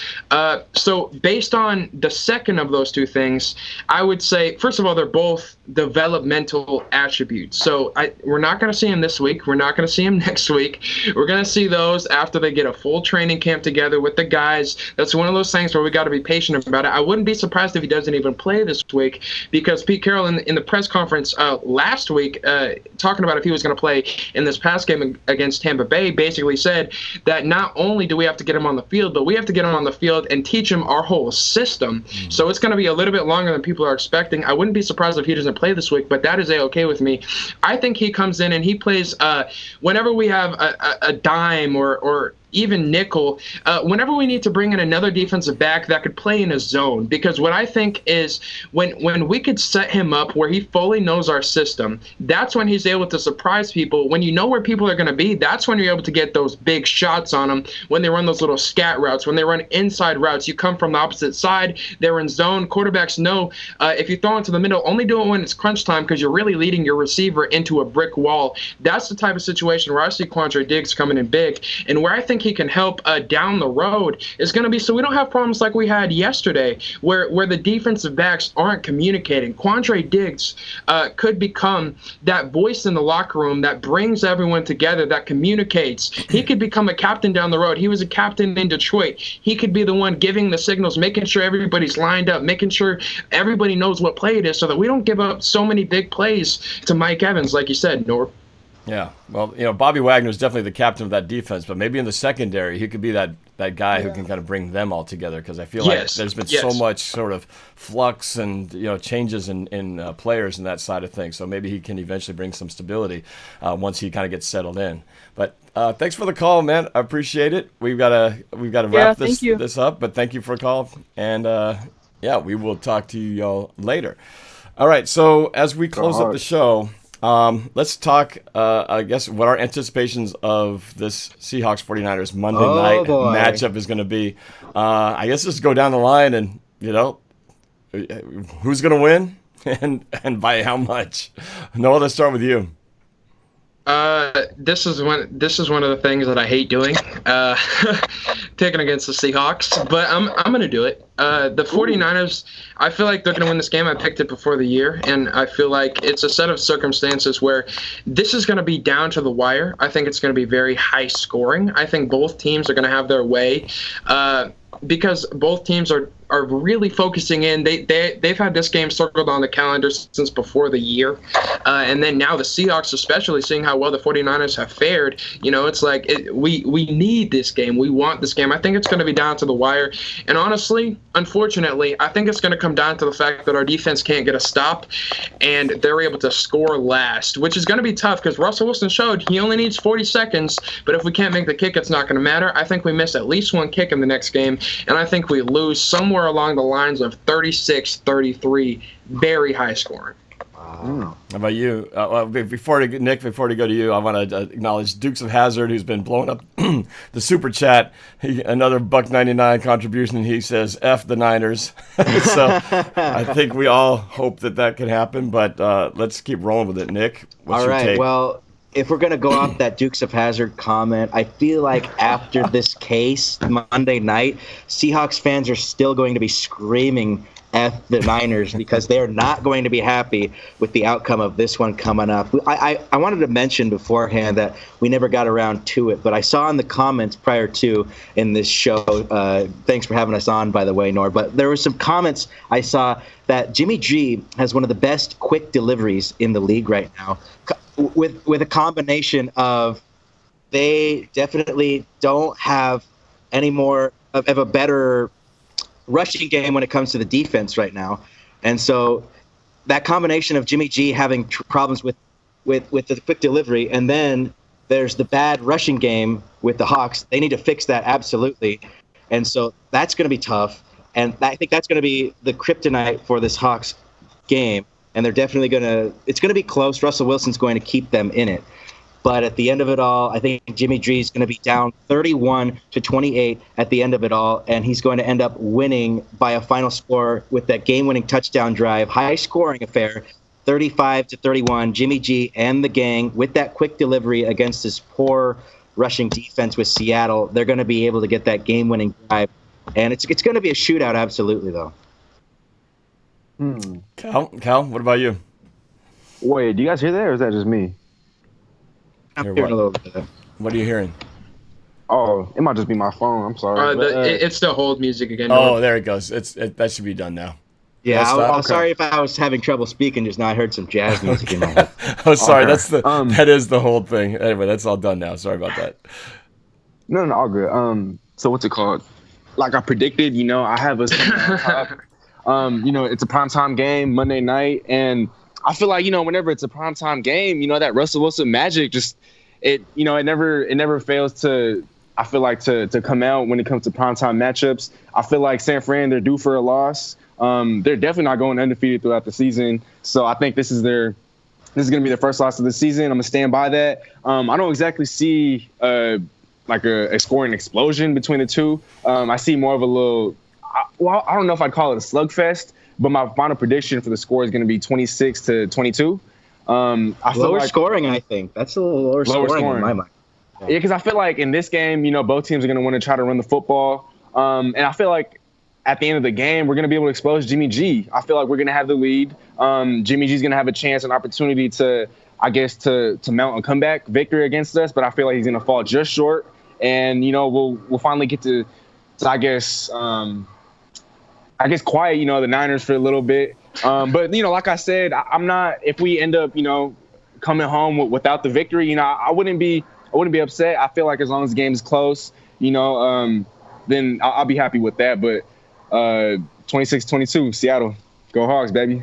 So based on the second of those two things, I would say, first of all, they're both developmental attributes. So we're not going to see him this week. We're not going to see him next week. We're going to see those after they get a full training camp together with the guys. That's one of those things where we got to be patient about it. I wouldn't be surprised if he doesn't even play this week, because Pete Carroll in the press conference last week, talking about if he was going to play in this past game against Tampa Bay, basically said that not only do we have to get him on the field, but we have to get him on the field and teach him our whole system. So it's going to be a little bit longer than people are expecting. I wouldn't be surprised if he doesn't play this week, but that is A-okay with me. I think he comes in and he plays whenever we have a dime or even nickel, whenever we need to bring in another defensive back that could play in a zone. Because what I think is when we could set him up where he fully knows our system, that's when he's able to surprise people. When you know where people are going to be, that's when you're able to get those big shots on them. When they run those little scat routes, when they run inside routes, you come from the opposite side, they're in zone. Quarterbacks know if you throw into the middle, only do it when it's crunch time, because you're really leading your receiver into a brick wall. That's the type of situation where I see Keandre Diggs coming in big, and where I think he can help down the road is going to be so we don't have problems like we had yesterday where the defensive backs aren't communicating. Quandre Diggs could become that voice in the locker room that brings everyone together, that communicates. He could become a captain down the road. He was a captain in Detroit. He could be the one giving the signals, making sure everybody's lined up, making sure everybody knows what play it is so that we don't give up so many big plays to Mike Evans, like you said, Norb. Yeah, well, Bobby Wagner is definitely the captain of that defense, but maybe in the secondary he could be that guy who can kind of bring them all together, because I feel like there's been so much sort of flux and changes in players and that side of things. So maybe he can eventually bring some stability once he kind of gets settled in. But thanks for the call, man. I appreciate it. We've got to wrap this up, but thank you for a call, and we will talk to you all later. All right, so as we close up the show. Let's talk, I guess, what our anticipations of this Seahawks-49ers Monday night matchup is going to be. I guess just go down the line and, who's going to win and by how much. Noah, let's start with you. This is one of the things that I hate doing, picking against the Seahawks, but I'm going to do it. The 49ers, I feel like they're going to win this game. I picked it before the year, and I feel like it's a set of circumstances where this is going to be down to the wire. I think it's going to be very high scoring. I think both teams are going to have their way, because both teams are really focusing in. They've had this game circled on the calendar since before the year, and then now the Seahawks, especially seeing how well the 49ers have fared, it's like we need this game. We want this game. I think it's going to be down to the wire, and honestly, unfortunately, I think it's going to come down to the fact that our defense can't get a stop, and they're able to score last, which is going to be tough because Russell Wilson showed he only needs 40 seconds, but if we can't make the kick, it's not going to matter. I think we miss at least one kick in the next game, and I think we lose somewhere along the lines of 36-33, very high scoring. How about you? Before to go to you, I want to acknowledge Dukes of Hazzard, who's been blowing up the super chat. Another $1.99 contribution. He says, "F the Niners." So I think we all hope that can happen, but let's keep rolling with it. Nick, what's your take? Well, if we're going to go off that Dukes of Hazzard comment, I feel like after this case Monday night, Seahawks fans are still going to be screaming F the Niners because they're not going to be happy with the outcome of this one coming up. I wanted to mention beforehand that we never got around to it, but I saw in the comments prior to in this show, thanks for having us on, by the way, Nor, but there were some comments I saw that Jimmy G has one of the best quick deliveries in the league right now, with a combination of they definitely don't have any more of a better rushing game when it comes to the defense right now. And so that combination of Jimmy G having problems with the quick delivery, and then there's the bad rushing game with the Hawks. They need to fix that absolutely. And so that's going to be tough. And I think that's going to be the kryptonite for this Hawks game. And they're definitely it's going to be close. Russell Wilson's going to keep them in it. But at the end of it all, I think Jimmy G is going to be down 31-28 at the end of it all, and he's going to end up winning by a final score with that game-winning touchdown drive, high-scoring affair, 35-31. Jimmy G and the gang with that quick delivery against this poor rushing defense with Seattle. They're going to be able to get that game-winning drive, and it's going to be a shootout, absolutely, though. Cal, what about you? Wait, do you guys hear that, or is that just me? I'm hearing a little bit of that. What are you hearing? Oh, it might just be my phone. I'm sorry. It's the hold music again. Oh, there it goes. That should be done now. Yeah, I'm sorry if I was having trouble speaking just now. I heard some jazz music in my head. Oh, sorry. Okay. That is the whole thing. Anyway, that's all done now. Sorry about that. No, all good. So what's it called? Like I predicted, I have us on top. It's a primetime game, Monday night, and I feel like, whenever it's a primetime game, that Russell Wilson magic it never fails to, I feel like, to come out when it comes to primetime matchups. I feel like San Fran, they're due for a loss. They're definitely not going undefeated throughout the season. So I think this is going to be their first loss of the season. I'm going to stand by that. I don't exactly see a scoring explosion between the two. I see more of a little, I don't know if I'd call it a slugfest, but my final prediction for the score is going to be 26-22. Lower scoring, I think. That's a little lower scoring in my mind. Yeah, because I feel like in this game, both teams are going to want to try to run the football. And I feel like at the end of the game, we're going to be able to expose Jimmy G. I feel like we're going to have the lead. Jimmy G's going to have a chance, an opportunity to mount a comeback victory against us. But I feel like he's going to fall just short. And, we'll finally get to I guess quiet, the Niners for a little bit. But, like I said, I'm not – if we end up, coming home without the victory, I wouldn't be upset. I feel like as long as the game is close, then I'll be happy with that. But 26-22, Seattle. Go Hawks, baby.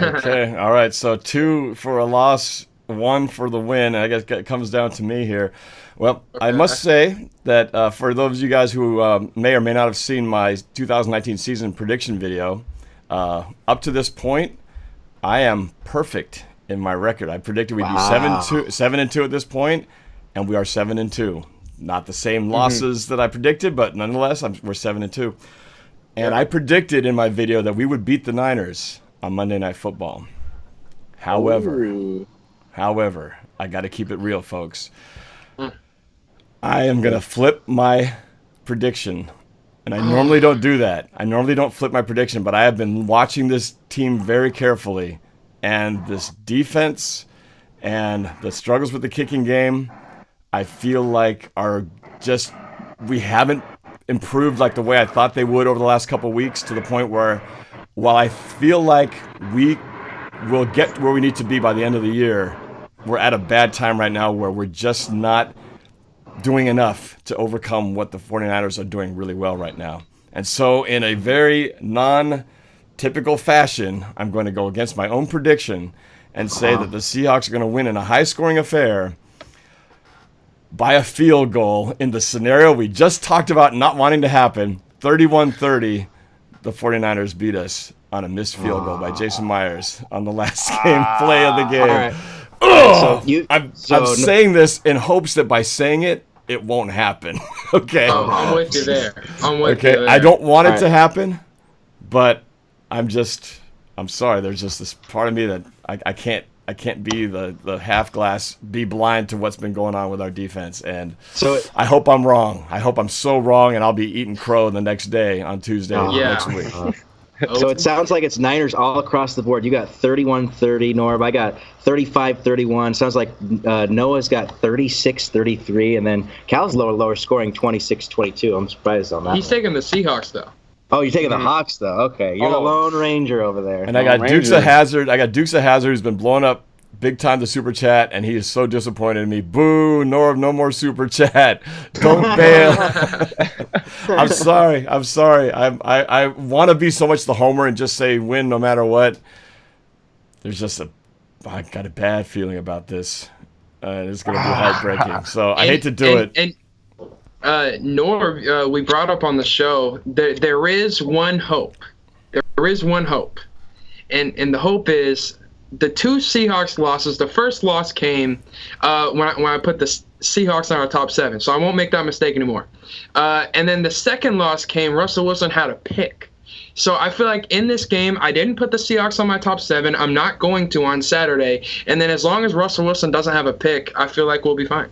Okay, all right. So 2 for a loss, 1 for the win. I guess it comes down to me here. Well, I must say that for those of you guys who may or may not have seen my 2019 season prediction video, up to this point, I am perfect in my record. I predicted we'd be 7-2 at this point, and we are 7-2. Not the same losses that I predicted, but nonetheless, we're 7-2. And I predicted in my video that we would beat the Niners on Monday Night Football. However, I got to keep it real, folks. I am going to flip my prediction. And I normally don't do that. I normally don't flip my prediction, but I have been watching this team very carefully. And this defense and the struggles with the kicking game, I feel like we haven't improved like the way I thought they would over the last couple of weeks, to the point where while I feel like we will get where we need to be by the end of the year, we're at a bad time right now where we're just not doing enough to overcome what the 49ers are doing really well right now. And so in a very non-typical fashion, I'm going to go against my own prediction and say that the Seahawks are going to win in a high-scoring affair by a field goal in the scenario we just talked about not wanting to happen. 31-30, the 49ers beat us on a missed field goal by Jason Myers on the last game play of the game. Right. I'm saying this in hopes that by saying it, it won't happen. Okay. I'm with you there. You there. I don't want it to happen, but I'm sorry. There's just this part of me that I can't be the half glass, be blind to what's been going on with our defense. And so I hope I'm wrong. I hope I'm so wrong, and I'll be eating crow the next day on Tuesday next week. So it sounds like it's Niners all across the board. You got 31-30, Norb. I got 35-31. Sounds like Noah's got 36-33, and then Cal's lower scoring 26-22. I'm surprised on that. He's taking the Seahawks, though. Oh, you're taking the Hawks, though. Okay, you're the Lone Ranger over there. And I got Dukes of Hazzard. Who's been blowing up big time the super chat, and he is so disappointed in me. Boo, Norb, no more super chat. Don't bail. I'm sorry. I want to be so much the homer and just say win no matter what. I got a bad feeling about this. It's going to be heartbreaking. So I hate to do it. And Norb, we brought up on the show, there is one hope. There is one hope. And the hope is the 2 Seahawks losses. The first loss came when I put the Seahawks in our top 7, so I won't make that mistake anymore. And then the second loss came, Russell Wilson had a pick. So I feel like in this game, I didn't put the Seahawks on my top 7. I'm not going to on Saturday. And then as long as Russell Wilson doesn't have a pick, I feel like we'll be fine.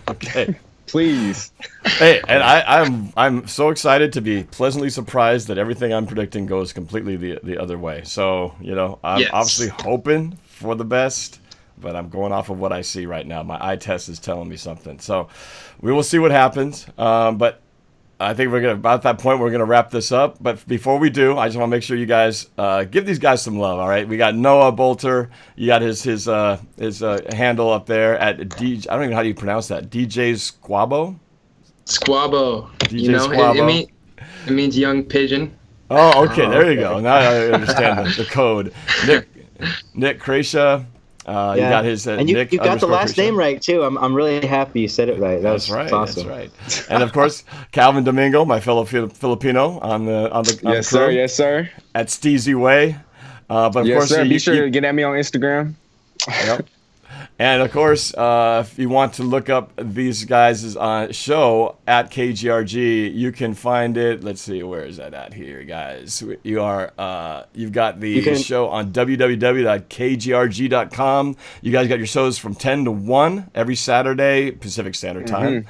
Okay. Please. Hey, and I'm so excited to be pleasantly surprised that everything I'm predicting goes completely the other way. So, I'm obviously hoping for the best, but I'm going off of what I see right now. My eye test is telling me something. So we will see what happens. But I think about that point, we're going to wrap this up. But before we do, I just want to make sure you guys give these guys some love, all right? We got Noah Boelter. You got his handle up there at DJ. I don't even know how you pronounce that. DJ Squabo? Squabo. DJ Squabo. It means young pigeon. Oh, okay. There you go. Now I understand the code. Nick Creasia. You got his and you Nick got the last Creasia. name right too. I'm really happy you said it right. That's right. Awesome. That's right. And of course, Calvin Domingo, my fellow Filipino on the yes crew, sir, yes sir. At Steezy Way. But of yes course, sir. Be sure to get at me on Instagram. Yep. And of course, if you want to look up these guys' show at KGRG, you can find it. Let's see, where is that at here, guys? You've got the show on www.kgrg.com. You guys got your shows from 10 to 1 every Saturday Pacific Standard Time.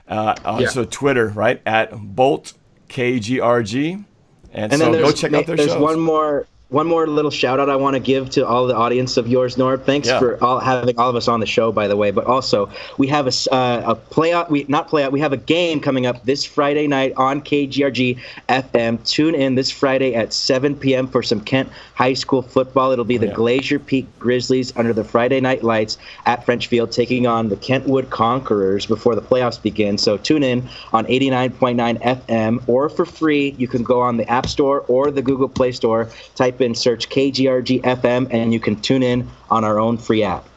Also Twitter, right, at BoelterKGRG. And so go check out their shows. There's one more little shout out I want to give to all the audience of yours, Norb. Thanks for having all of us on the show, by the way. But also, we have a playout. We have a game coming up this Friday night on KGRG FM. Tune in this Friday at 7 p.m. for some Kent High School football. It'll be the Glacier Peak Grizzlies under the Friday night lights at French Field, taking on the Kentwood Conquerors before the playoffs begin. So tune in on 89.9 FM, or for free, you can go on the App Store or the Google Play Store, type in, search KGRG FM, and you can tune in on our own free app.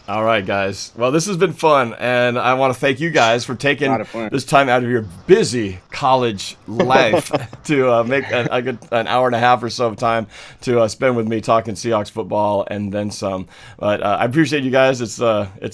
All right, guys. Well, this has been fun, and I want to thank you guys for taking this time out of your busy college life to make an hour and a half or so of time to spend with me talking Seahawks football and then some. But I appreciate you guys. It's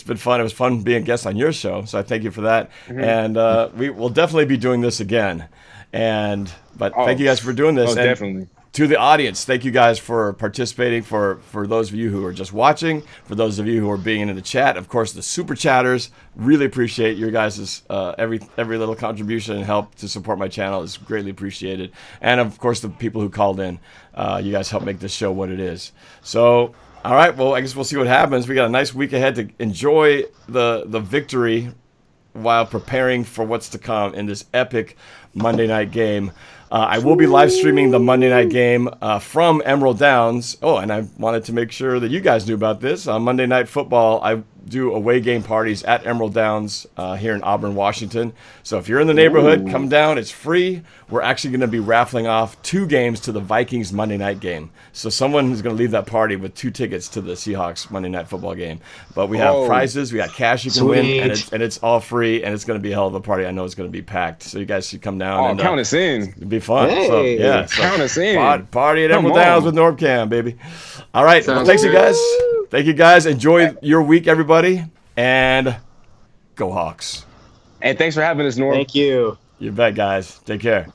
been fun. It was fun being guests on your show, so I thank you for that. And we will definitely be doing this again. But thank you guys for doing this. Definitely. To the audience, thank you guys for participating. For those of you who are just watching, for those of you who are being in the chat, of course, the super chatters, really appreciate your guys' every little contribution and help to support my channel is greatly appreciated. And of course, the people who called in, you guys help make this show what it is. So, all right, well, I guess we'll see what happens. We got a nice week ahead to enjoy the victory while preparing for what's to come in this epic Monday night game. I will be live streaming the Monday night game from Emerald Downs. Oh, and I wanted to make sure that you guys knew about this. On Monday Night Football, I do away game parties at Emerald Downs here in Auburn, Washington. So if you're in the neighborhood, come down. It's free. We're actually going to be raffling off 2 games to the Vikings Monday night game. So someone is going to leave that party with 2 tickets to the Seahawks Monday night football game. But we have prizes. We got cash you can win, and it's all free, and it's going to be a hell of a party. I know it's going to be packed. So you guys should come down. And count us in. It'll be fun. Hey, count us in. Party at Emerald Downs with NorbCam, baby. All right. Well, thanks, you guys. Thank you, guys. Enjoy your week, everybody. And go Hawks. Hey, thanks for having us, Norb. Thank you. You bet, guys. Take care.